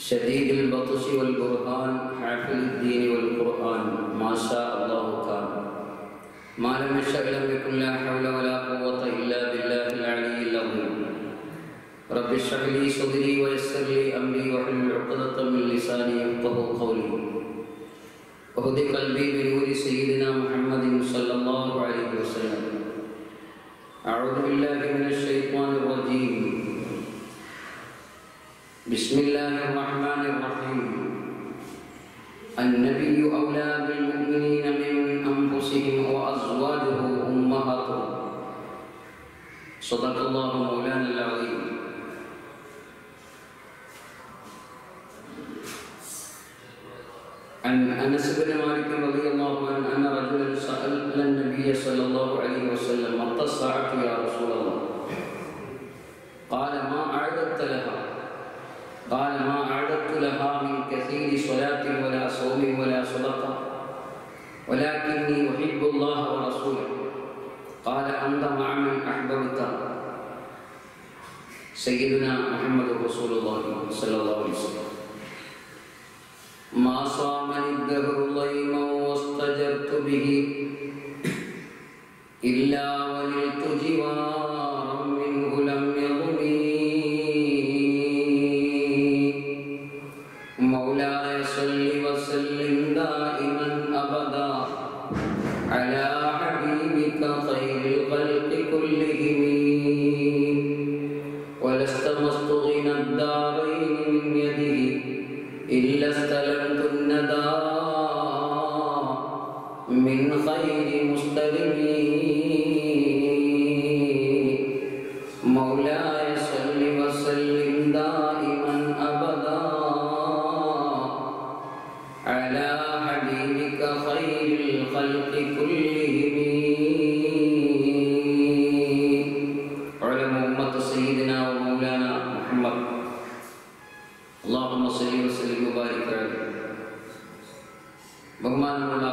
شديد البطش والبرهان حافظ الدين والقرآن ما شاء الله كان ما لم يشأ لم يكن لا حول ولا قوة إلا بالله العلي العظيم رب اشرح لي صدري ويسر لي أمري واحلل عقدة من لساني يفقهوا قولي وهد قلبي بنور سيدنا محمد صلى الله عليه وسلم. أعوذ بالله من الشيطان الرجيم. بسم الله الرحمن الرحيم. النبي أولى بالمؤمنين من أنفسهم وأزواجه أمهاتهم. صدق الله مولانا العظيم. عن أنس بن مالك رضي الله عنه أن رجلا سأل النبي صلى الله عليه وسلم متى الساعة يا رسول الله؟ قال ما أعددت لها؟ قال ما أعددت لها من كثير صلاة ولا صوم ولا صدقة ولكني أحب الله ورسوله. قال أنت مع من أحببت. سيدنا محمد رسول الله صلى الله عليه وسلم. ما صامني الدهر ضيما واستجرت به إلا ونلت جوارا منه لم يضمي. مولاي صل وسلم دائما أبدا على حبيبك خير الخلق كلهم ولست مستغنى الدارين من يده إلا استلمت الندى من خير مستلمين. مولاي صل وسلم دائما أبدا على حبيبك خير الخلق كلهم. علم أمة سيدنا ومولانا محمد اللهم صل وسلم وبارك عليه. ബഹുമാനമുള്ള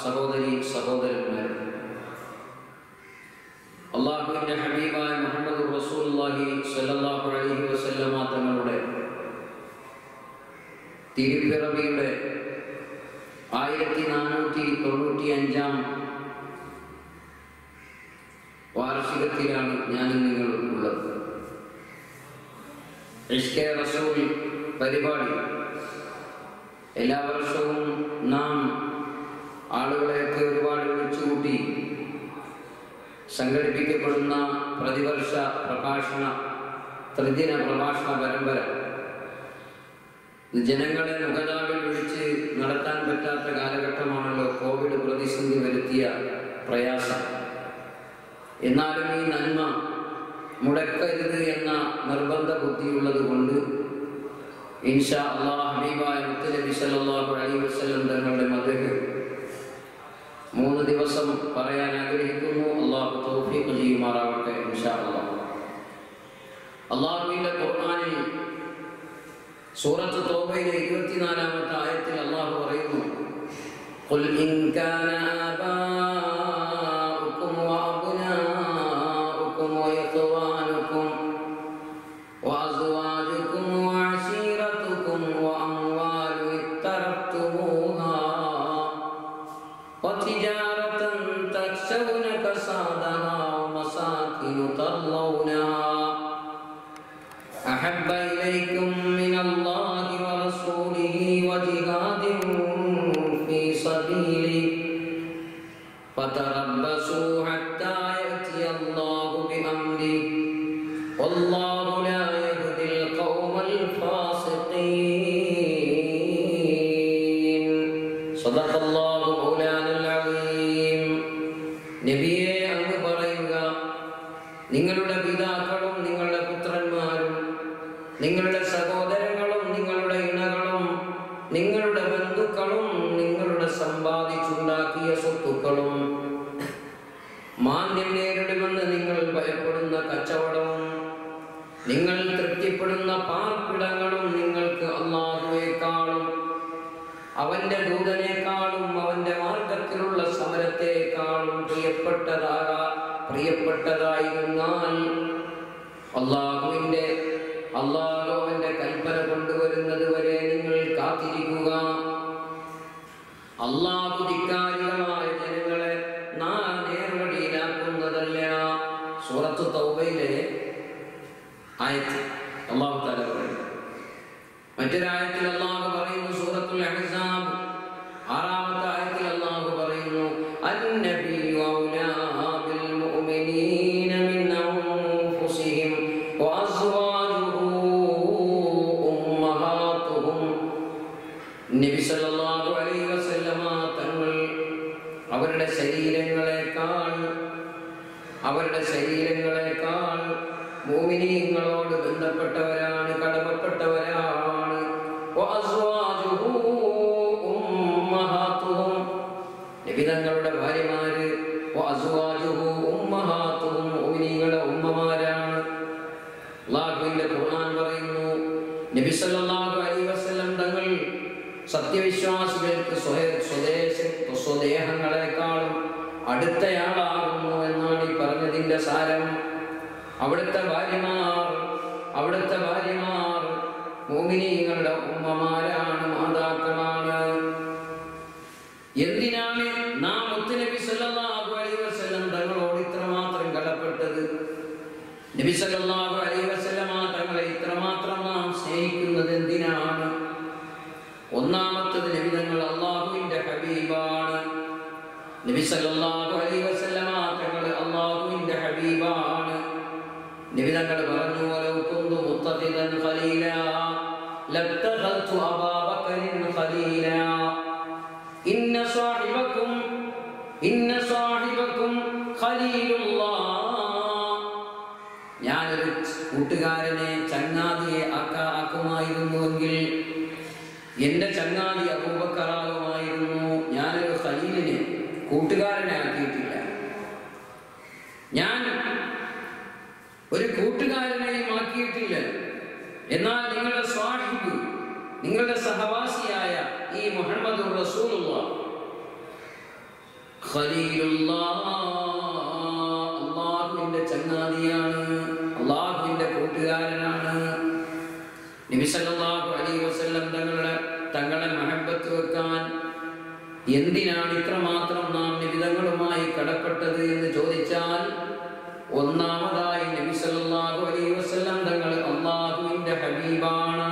സഹോദരി സഹോദരന്മാർ, അല്ലാഹുവിന്റെ ഹബീബായ മുഹമ്മദ് റസൂലുള്ളാഹി സ്വല്ലല്ലാഹു അലൈഹി വസല്ലമ തങ്ങളുടെ തിരുപ്പിറവിയുടെ 1495 വാർഷികത്തിലാണ് ഞാനും നിങ്ങളും ഉള്ളത്. ഇഷ്കെ റസൂൽ പരിപാടി എല്ലാ വർഷവും നാം ആളുകളെയൊക്കെ ഒരുപാട് വിളിച്ചുകൂട്ടി സംഘടിപ്പിക്കപ്പെടുന്ന പ്രതിവർഷ ത്രിദിന പ്രഭാഷണ പരമ്പര ജനങ്ങളെ മുഖതാവിൽ വിളിച്ച് നടത്താൻ പറ്റാത്ത കാലഘട്ടമാണല്ലോ കോവിഡ് പ്രതിസന്ധി വരുത്തിയ പ്രയാസം. എന്നാലും ഈ നന്മ മുടക്കരുത് എന്ന നിർബന്ധ ബുദ്ധിയുള്ളത് കൊണ്ട് ഇൻഷാ അല്ലാഹ് ഹബീബായ മുത്തനബി സല്ലല്ലാഹു അലൈഹി വസല്ലം തങ്ങളുടെ മദ്ഹ് 3 ദിവസം പറയാൻ ആഗ്രഹിക്കുന്നു. അല്ലാഹു തൗഫീഖ് ചെയ്യുമാറാവട്ടെ ഇൻഷാ അല്ലാഹ്. അല്ലാഹുവിന്റെ ഖുർആനിൽ സൂറത്ത് തൗബയിലെ 24-ാമത്തെ ആയത്തിൽ അല്ലാഹു പറയുന്നു, ഖുൽ ഇൻ കാന ആബാഉകും വഅബ്നാഉകും വഇഖ്വാനുകും വഅസ്വാജുകും വഅശീറതുകും വഅംവാലു ഇഖ്തറഫ്തുമൂഹാ വതിജാറതൻ തഖ്ശൗന കസാദഹാ വമസാകിനു തർളൗനഹാ أحب إليكم من الله ورسوله وجهاد في سبيله فتربصوا حتى يأتي الله بأمره والله لا يهدي القوم الفاسقين. صدق الله مولانا العظيم. നബിയെ അങ്ങ് പറയുക, നിങ്ങളുടെ പിതാക്കളും നിങ്ങളുടെ പുത്രന്മാരും നിങ്ങളുടെ സഹോദരങ്ങളും നിങ്ങളുടെ ഇണകളും നിങ്ങളുടെ ബന്ധുക്കളും നിങ്ങളുടെ സമ്പാദിച്ചുണ്ടാക്കിയ സ്വത്തുക്കളും മാന്യം നേരിടുമെന്ന് നിങ്ങൾ ഭയപ്പെടുന്ന കച്ചവടവും നിങ്ങൾ തൃപ്തിപ്പെടുന്ന പാർപ്പിടങ്ങളും നിങ്ങൾക്ക് അല്ലാഹുവേക്കാളും അവന്റെ ദൂതനേക്കാളും അവന്റെ മാർഗത്തിലുള്ള സമരത്തെക്കാളും പ്രിയപ്പെട്ടതായിരുന്നാൽ അള്ളാഹു അവന്റെ കൽപ്പന കൊണ്ടുവരുന്നത് വരെ അല്ലാഹു ധിക്കാരികളായ ജനങ്ങളെ നേർവഴിയിലാക്കുന്നതല്ല. സൂറത്ത് തൗബയിലെ ആയത്ത് അല്ലാഹു തആല പറയുന്നു. മറ്റൊരായത്തിൽ അല്ലാഹു പറയുന്നു, സൂറത്തുൽ അഹ്സാബ് 6-ാമത്തെ ആയത്തിൽ അല്ലാഹു പറയുന്നു, അന്നബിയ്യു ഔലാ ബിൽ മുഅ്മിനീന മിൻ അൻഫുസിഹിം വഅസ്വാജുഹു ഉമ്മഹാതുഹും. നബി സല്ലല്ലാഹു അലൈഹി വസല്ലമ തങ്ങൾ അവരുടെ ശരീരങ്ങളെക്കാൾ മുഅ്മിനീങ്ങളോട് ബന്ധപ്പെട്ടവരാണ്, കടമപ്പെട്ടവരാണ്. വഅസ്വാജുഹു ഉമ്മഹാതുഹും, നബി തങ്ങളുടെ ഭാര്യമാര് വഅസ്വാജുഹു ഉമ്മഹാതുഹും മുഅ്മിനീങ്ങളുടെ ഉമ്മമാരാണ്. അല്ലാഹുവിന്റെ ഖുർആൻ പറയുന്നു, നബി സല്ലല്ലാഹു അലൈഹി വസല്ലം തങ്ങൾ സത്യവിശ്വാസികൾക്ക് സ്വദേഹങ്ങളെക്കാളും അടുത്തയാളാകുന്നു എന്നാണ് ഈ പറഞ്ഞതിന്റെ സാരം. അവിടുത്തെ ഭാര്യമാർ മുഅ്മിനീങ്ങളുടെ ഉമ്മമാരാണ്, മാതാക്കളാണ്. എന്തിനാണ് നാം മുത്തുനബി സല്ലല്ലാഹു അലൈഹി വസല്ലം തങ്ങളോട് ഇത്രമാത്രം കടപ്പെട്ടത്? നബി സല്ലല്ലാഹു അലൈഹി വസല്ലം തങ്ങളെ ഇത്രമാത്രം നാം സ്നേഹിക്കുന്നത് എന്തിനാണ്? ഒന്നാമത്തത്, നബി തങ്ങൾ അല്ലാഹുവിന്റെ ഹബീബാണ്. നബി സല്ലല്ലാഹു അലൈഹി വസല്ലം തങ്ങൾ അല്ലാഹുവിന്റെ ഹബീബാണ്. നബി തങ്ങൾ പറഞ്ഞു, വലൗ കുന്തു മുത്തഖിദൻ ഖലീലാ ലത്തഖൽതു അബൂബക്കറിൻ ഖലീലാ ഇന്ന സാഹിബക്കും ഖലീലുല്ലാഹ്. ഞാനൊരു കൂട്ടുകാരനെ, ചങ്ങാതിയെ ആക്കുമായിരുന്നുവെങ്കിൽ എന്റെ ചങ്ങാതി അബൂബക്കറാകുമായിരുന്നു. ഞാനൊരു ഖലീലിനെ, കൂട്ടുകാരനെ ആക്കിയിട്ടില്ല. ഞാൻ ഒരു കൂട്ടുകാരനെയും ആക്കിയിട്ടില്ല. എന്നാൽ നിങ്ങളുടെ സ്വാഹിബ്, നിങ്ങളുടെ സഹവാസിയായ ഈ മുഹമ്മദുർ റസൂലുള്ളാഹ് ഖലീലുല്ലാഹ്, അല്ലാഹുവിന്റെ ചങ്ങാതിയാണ്, അല്ലാഹുവിന്റെ കൂട്ടുകാരനാണ്. നബി സല്ലല്ലാഹു അലൈഹി വസല്ലം തങ്ങളെ മഹബ്ബത്ത് വെക്കാൻ എന്തിനാണ് ഇത്രമാത്രം നാം നബി തങ്ങളുമായി കടപ്പെട്ടത് എന്ന് ചോദിച്ചാൽ, ഒന്നാമതായി നബി സല്ലല്ലാഹു അലൈഹി വസല്ലം തങ്ങൾ അല്ലാഹുവിന്റെ ഹബീബാണ്,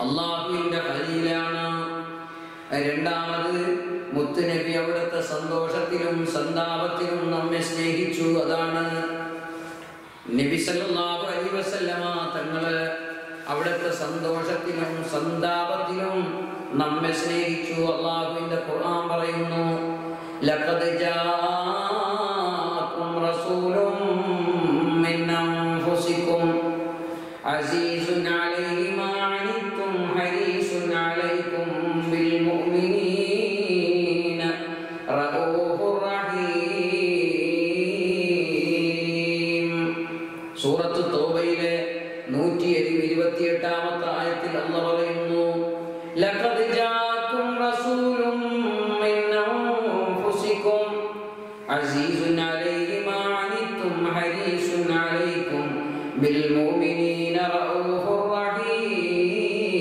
അല്ലാഹുവിന്റെ ഖലീലാണ്. രണ്ടാമത്, മുത്തുനബി അവിടുത്തെ സന്തോഷത്തിലും സന്താപത്തിലും നമ്മെ സ്നേഹിച്ചു. അതാണ് നബി സല്ലല്ലാഹു അലൈഹി വസല്ലമ തങ്ങള് അവിടുത്തെ സന്തോഷത്തിലും സന്താപത്തിലും നമ്മെ സ്നേഹിച്ചു. അല്ലാഹുവിന്റെ ഖുർആൻ പറയുന്നു, ലഖദ് ജാഅകും റസൂലും മിൻ അൻഫുസികും അസീസുൻ അലൈഹി മാ അനിത്തും ഹരീസുൻ അലൈക്കും ബിൽ മുഅ്മിനീന റഊഫുർ റഹീം. സൂറത്ത് തൗബയിലെ 128-ാമത്തെ ആയത്തിൽ അല്ലാഹു പറയുന്നു, ലഖദ് ജാഅകും റസൂലും മിൻ അൻഫുസികും അസീസുൻ അലൈഹി മാ അനിത്തും ഹരീസുൻ അലൈക്കും ബിൽ മുഅ്മിനീന റഊഫുർ റഹീം.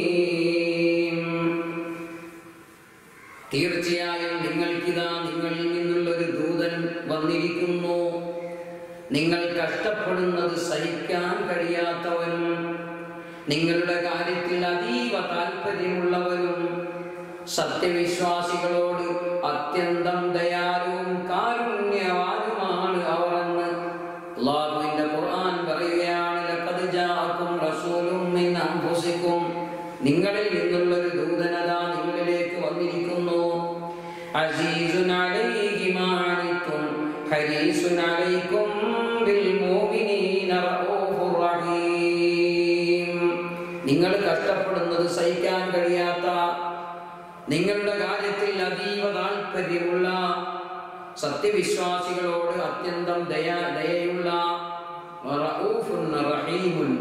തീർച്ചയായും നിങ്ങൾക്കിതാ നിങ്ങളിൽ നിന്നുള്ളൊരു ദൂതൻ വന്നിരിക്കുന്നു. നിങ്ങൾ കഷ്ടപ്പെടുന്നത് സഹിക്കാൻ കഴിയാത്തവനും നിങ്ങളുടെ കാര്യത്തിൽ അതീവ താല്പര്യമുള്ളവരും സത്യവിശ്വാസികളോട് അത്യന്തം ദയാലുവും കാരുണ്യവാനുമാണ് അവർ എന്ന് അല്ലാഹുവിന്റെ ഖുർആൻ പറയുകയാണ്. ലഖദ് ജാഅകും റസൂലും മിൻ അൻഫുസികും, നിങ്ങളിൽ നിന്നുള്ളൊരു ദൂതനതാ നിങ്ങളിലേക്ക് വന്നിരിക്കുന്നു. അസീസുൻ അലൈഹി മാ അനിത്തും ഹരീസുൻ അലൈക്കും ബിൽ മുഅ്മിനീന റഊഫുർ റഹീം. നിങ്ങൾ കഷ്ടപ്പെടുന്നത് സഹിക്കാൻ കഴിയാത്ത, നിങ്ങളുടെ കാര്യത്തിൽ അതീവ താല്പര്യമുള്ള, സത്യവിശ്വാസികളോട് അത്യന്തം ദയയുള്ള റഊഫുൻ റഹീമുൻ.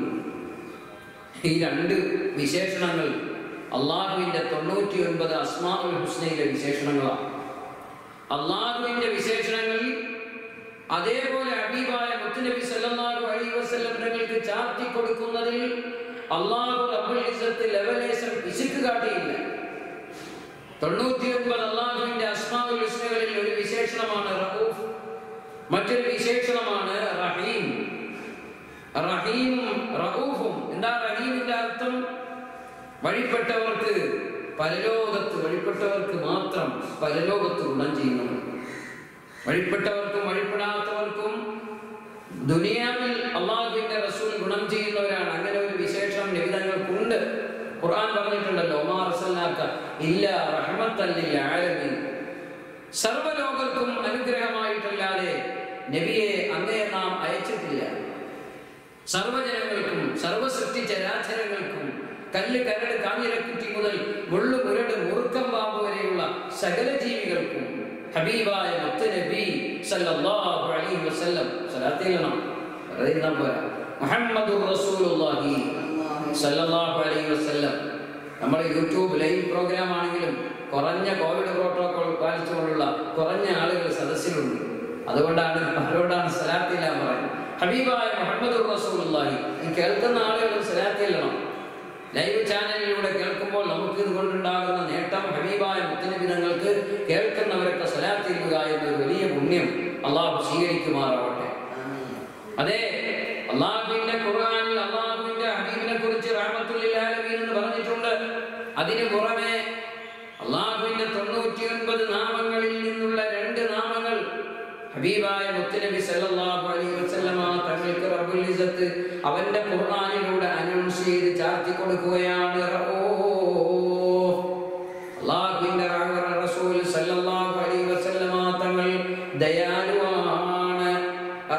ഈ രണ്ട് വിശേഷണങ്ങൾ അല്ലാഹുവിന്റെ 99 അസ്മാഉൽ ഹുസ്നയിലെ വിശേഷണങ്ങളാണ്. അല്ലാഹുവിന്റെ വിശേഷണങ്ങൾ അതേപോലെ ഹബീബായ മുത്തുനബി സല്ലല്ലാഹു അലൈഹി വസല്ലം തങ്ങൾക്ക് ചാർത്തി കൊടുക്കുന്നതിൽ അല്ലാഹു റബ്ബുൽ ഇസ്സത്ത് ലെവലേശം പിശുക്ക് കാട്ടിയില്ല. 99 അല്ലാഹുവിന്റെ അസ്മാഉൽ ഹുസ്നകളിൽ ഒരു വിശേഷണമാണ് റഊഫ്, മറ്റൊരു വിശേഷണമാണ് റഹീം. റഹീമും റഊഫും. എന്താ റഹീമിന്റെ അർത്ഥം? വഴിപ്പെട്ടവർക്ക് പരലോകത്ത്, വഴിപ്പെട്ടവർക്ക് മാത്രം പരലോകത്ത് ഗുണം ചെയ്യുന്നു. വഴിപ്പെട്ടവർക്കും വഴിപ്പെടാത്തവർക്കും ദുനിയാവിൽ അല്ലാഹുവിന്റെ റസൂൽ ഗുണം ചെയ്യുന്നവരാണ്. അങ്ങനെ ഒരു വിശേഷം നബി തങ്ങൾക്കുണ്ട്. ഖുർആൻ പറഞ്ഞിട്ടുണ്ടല്ലോ, വമാ അർസൽനാക ഇല്ലാ റഹ്മത്തൻ ലിൽ ആലമീൻ. സർവ്വലോകർക്കും അനുഗ്രഹമായിട്ടല്ലാതെ നബിയെ അങ്ങേ നാം അയച്ചിട്ടില്ല. സർവ്വജനങ്ങൾക്കും സർവ്വസൃഷ്ടി ചരാചരങ്ങൾക്കും, കല്ല് കരട് കാഞ്ഞിരക്കുറ്റി മുതൽ മുള്ളു മുരട് മുറുക്കം പാമ്പ് വരെയുള്ള സകല ജീവികൾക്കും ഹബീബായ മുത്ത് നബി സല്ലല്ലാഹു അലൈഹി വസല്ലം സ്വലാത്ത് ചൊല്ലണം. വെറുതെ ഇരുന്നാൽ പോരാ. മുഹമ്മദുർ റസൂലുള്ളാഹി സല്ലല്ലാഹു അലൈഹി വസല്ലം. നമ്മൾ യൂട്യൂബ് ലൈവ് പ്രോഗ്രാം ആണെങ്കിലും കുറഞ്ഞ കോവിഡ് പ്രോട്ടോകോൾ പാലിച്ചുകൊണ്ടുള്ള കുറഞ്ഞ ആളുകൾ സദസ്സിലുണ്ട്. അതുകൊണ്ടാണ് അവരോടാണ് സ്വലാത്ത് ചൊല്ലാൻ പറയുന്നത്. ഹബീബായ മുഹമ്മദുർ റസൂലുള്ളാഹി. ഈ കേൾക്കുന്ന ആളുകളും സ്വലാത്ത് ചൊല്ലണം. ലൈവ് ചാനലിലൂടെ കേൾക്കുമ്പോൾ നമുക്ക് ഇതുകൊണ്ടുണ്ടാകുന്ന നേട്ടം, ഹബീബായ മുത്തുനബി തങ്ങൾക്ക് കേൾക്കുന്നവരൊക്കെ സ്വലാത്ത് ചൊല്ലുക എന്നൊരു വലിയ പുണ്യം അള്ളാഹു സ്വീകരിക്കുമാറാവട്ടെ. അതെ, അള്ളാഹുവിന്റെ ഖുർആനിൽ അള്ളാഹുവിന്റെ ഹബീബിനെ കുറിച്ച് റഹ്മത്തുൽ ലിൽ ആലമീൻ എന്ന് പറഞ്ഞിട്ടുണ്ട്. അതിനു പുറമെ അള്ളാഹുവിന്റെ 99 നാമങ്ങളിൽ നിന്നുള്ള 2 നാമങ്ങൾ ഹബീബായ മുത്തുനബി സല്ലല്ലാഹു അലൈഹി വസല്ലമ തങ്ങൾക്ക് റബ്ബുൽ ഇസ്സത്ത് അവന്റെ ഖുർആനിലൂടെ അനൗൺസ് ചെയ്ത് ചാർത്തി കൊടുക്കുകയാണ്. അള്ളാഹുവിന്റെ റസൂൽ സല്ലല്ലാഹു അലൈഹി വസല്ലമ തങ്ങൾ ദയാലുവാണ്,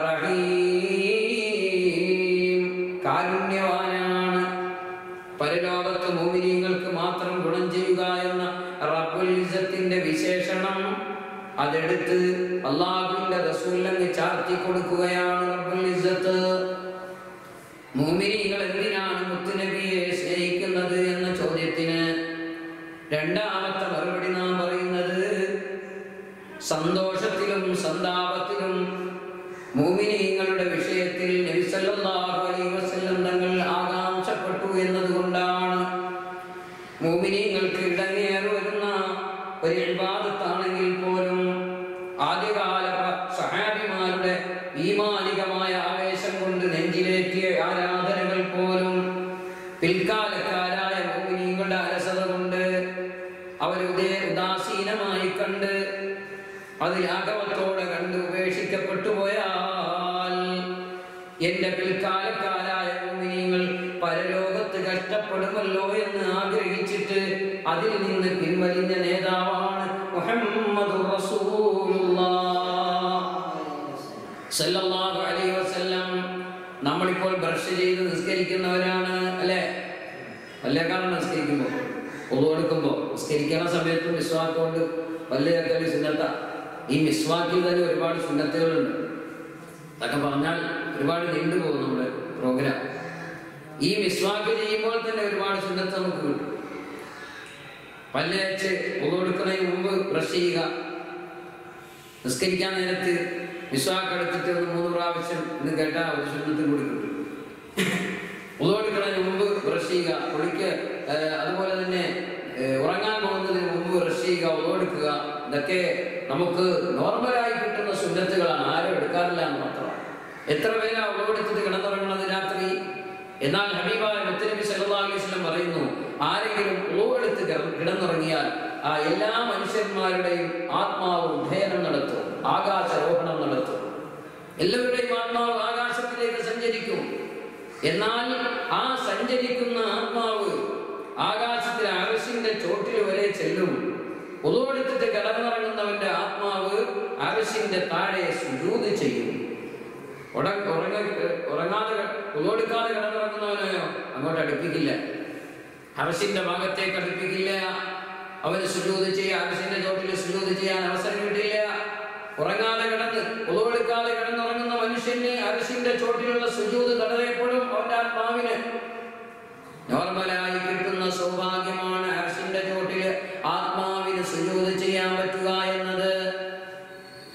റഹീം കാരുണ്യവാനാണ്. പരലോകത്ത് മുഅ്മിനീങ്ങൾക്ക് മാത്രം ഗുണം ചെയ്യുക എന്ന റബ്ബുൽ ഇസ്സത്തിന്റെ വിശേഷണം അതെടുത്ത് അള്ളാഹുവിന്റെ റസൂലിനെ ചാർത്തി കൊടുക്കുകയാണ് റബ്ബുൽ ഇസ്സത്ത്. മുഅ്മിനീങ്ങൾ എന്തിനാണ് മുത്തുനബിയെ സ്നേഹിക്കുന്നത് എന്ന ചോദ്യത്തിന് രണ്ടാമത്തെ മറുപടി നാം പറയുന്നത്, സന്തോഷത്തിലും സന്താപത്തിലും മുഅ്മിനീങ്ങളുടെ വിഷയത്തിൽ നബി സല്ലല്ലാഹു അലൈഹി വസല്ലം തങ്ങൾ ആകാംക്ഷപ്പെട്ടു എന്നതുകൊണ്ടാണ്. മുഅ്മിനീങ്ങൾക്ക് ഇടങ്ങേറി വരുന്ന ഒരു ഇബാദത്താണെങ്കിൽ പോലും ആദ്യകാല സഹാബിമാരുടെ ഈമാനികമായ ആവേശം കൊണ്ട് നെഞ്ചിലേറ്റിയ ആരാധനകൾ പോലും പിൽക്കാലക്കാരായ മുഅ്മിനീങ്ങളുടെ അലസത കൊണ്ട് അവരുടെ ഉദാസീനമായി കണ്ട് അത് ലാഘവത്തോടെ കണ്ട് ഉപേക്ഷിക്കപ്പെട്ടു പോയാൽ എന്റെ പിൽക്കാലക്കാരായ മുഅ്മിനീങ്ങൾ പരലോകത്ത് കഷ്ടപ്പെടുമല്ലോ എന്ന് ആഗ്രഹിച്ചിട്ട് അതിൽ നിന്ന് പിൻവലിഞ്ഞ നേതാവാണ് മുഹമ്മദുർ റസൂലുള്ളാഹ് സല്ലല്ലാഹു അലൈഹി വസല്ലം. നമ്മളിപ്പോൾ ബ്രഷ് ചെയ്ത് നിസ്കരിക്കുന്നവരാണ് അല്ലേ? വല്ലക്കാരൻ നിസ്കരിക്കുമ്പോൾ, ഒളു എടുക്കുമ്പോൾ, നിസ്കരിക്കുന്ന സമയത്ത് മിസ്വാക്ക് കൊണ്ട് പല്ല് തേക്കൽ സുന്നത്ത. ഈ മിസ്വാക്കിൽ തന്നെ ഒരുപാട് സുന്നത്തുകളുണ്ട്. അതൊക്കെ പറഞ്ഞാൽ ഒരുപാട് നീണ്ടുപോകും നമ്മുടെ പ്രോഗ്രാം. ഈ മിസ്വാക്ക് ചെയ്യുമ്പോൾ തന്നെ ഒരുപാട് സുന്നത്ത് നമുക്ക് കിട്ടും. പല്ല് തേച്ച് ഒളു എടുക്കുന്നതിന് മുമ്പ് ബ്രഷ് ചെയ്യുക. നിസ്കരിക്കാൻ നേരത്ത് മിസ്വാക്ക് എടുത്തിട്ട് 3 പ്രാവശ്യം ഇന്ന് കേട്ടാൽ ഒരു സുന്നത്തും കൂടി കിട്ടും. ഒളു എടുക്കുന്നതിന് മുമ്പ് ബ്രഷ് ചെയ്യുക, കുളിക്ക് അതുപോലെ തന്നെ ഉറങ്ങാൻ പോകുന്നതിന് മുമ്പ് ബ്രഷ് ചെയ്യുക, ഒളു എടുക്കുക. ഇതൊക്കെ നമുക്ക് നോർമലായി കിട്ടുന്ന സുന്നത്തുകളാണ്. ആരും എടുക്കാറില്ല എന്ന് മാത്രമാണ്. എത്ര പേരാ ഒളു എടുത്തിട്ട് കിടന്നുറങ്ങുന്നത് രാത്രി? എന്നാൽ ഹബീബായ മുത്തുനബി സല്ലല്ലാഹു അലൈഹി വസല്ലം പറയുന്നു, ആരെങ്കിലും ഒളു എടുത്ത് കിടന്നുറങ്ങിയാൽ ആ എല്ലാ മനുഷ്യന്മാരുടെയും ആത്മാവ് ഉദ്ധയനം നടത്തും, ആകാശരോഹണം നടത്തും. എല്ലാവരുടെയും ആത്മാവ് ആകാശത്തിലേക്ക് സഞ്ചരിക്കും. എന്നാൽ ആ സഞ്ചരിക്കുന്ന ആത്മാവ് ആകാശത്തിൽ അർശിന്റെ ചോട്ടിൽ വരെ ചെല്ലും. ഒളു എടുത്തിട്ട് കിടന്നുറങ്ങുന്നവന്റെ ആത്മാവ് അർശിന്റെ താഴെ സുജൂദ് ചെയ്യും. ഉറങ്ങാതെ ഒളു എടുക്കാതെ കിടന്നുറങ്ങുന്നവനെയോ അങ്ങോട്ട് അടുപ്പിക്കില്ല, അർശിന്റെ ഭാഗത്തേക്ക് അടുപ്പിക്കില്ല. അവന് സുജൂദ് ചെയ്യാൻ, അർശിന്റെ ചോട്ടിൽ സുജൂദ് ചെയ്യാൻ അവസരം കിട്ടില്ല. ഉറങ്ങാതെ കിടന്ന് ഒളു എടുക്കാതെ കിടന്നുറങ്ങുന്ന മനുഷ്യന് അർശിന്റെ ചോട്ടിലുള്ള സുജൂദ് തടയപ്പെടും. അവന്റെ ആത്മാവിന് നോർമലായി കിട്ടുന്ന സൗഭാഗ്യമാണ് അർശിന്റെ ചോട്ടില് ആത്മാവിന് സുജൂദ് ചെയ്യാൻ പറ്റുക എന്നത്.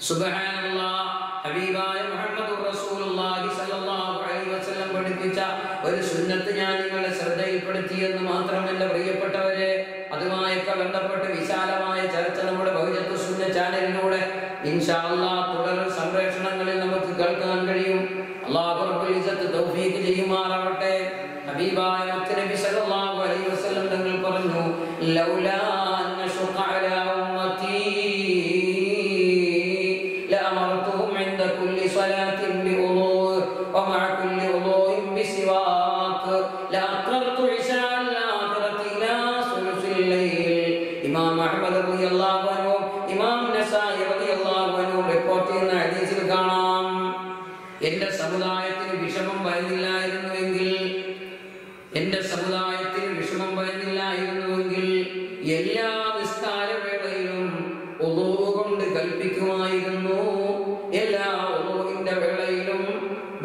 സുബ്ഹാനല്ലാഹ്. ഹബീബായ മുഹമ്മദുർ റസൂലുള്ളാഹി സ്വല്ലല്ലാഹു അലൈഹി വസല്ലം പഠിപ്പിച്ച ഒരു സുന്നത്ത് ഞാൻ നിങ്ങളെ ശ്രദ്ധയിൽപ്പെടുത്തിയെന്ന് മാത്രമല്ല പ്രിയപ്പെട്ടവരെ, അതുമായൊക്കെ ബന്ധപ്പെട്ട് വിശാലമായ ഇൻഷാ അല്ലാഹ് തുടർ സംപ്രേഷണങ്ങളിൽ നമുക്ക് കേൾക്കാൻ കഴിയും. അല്ലാഹു റബ്ബുൽ ഇസ്സത്ത് തൗഫീഖ് ചെയ്യുമാറാവട്ടെ. ഹബീബായ നബി സല്ലല്ലാഹു അലൈഹി വസല്ലം തങ്ങൾ പറഞ്ഞു, ലൗലാ അൻഷഖ അലാ ഉമ്മത്തി ലഅമർതുഹും ഇൻദ കുല്ലി സ്വലാത്തിൻ ബിഉളൂ വമഅ കുല്ലി ഉളൂഇൻ ബിസിവാക് ലഅഖർതു ഇശാ അൽ-ആഖിറതി ഇലാ സുലുസിൽ ലൈൽ. ഇമാം അഹ്മദ് റളിയല്ലാഹു അൻഹു, ഇമാം നസായി റളിയല്ലാഹു അൻഹു റിപ്പോർട്ട് ചെയ്യുന്ന ഹദീസിൽ കാണാം, എന്റെ സമുദായത്തിന് വിഷമം വരുന്നില്ലായിരുന്നുവെങ്കിൽ, എന്റെ സമുദായത്തിന് വിഷമം വരുന്നില്ലായിരുന്നുവെങ്കിൽ എല്ലാ നിസ്കാരവേളയിലും ഉളൂ കൊണ്ട് കൽപ്പിക്കുമായിരുന്നു, എല്ലാ ഉളൂവിന്റെ വേളയിലും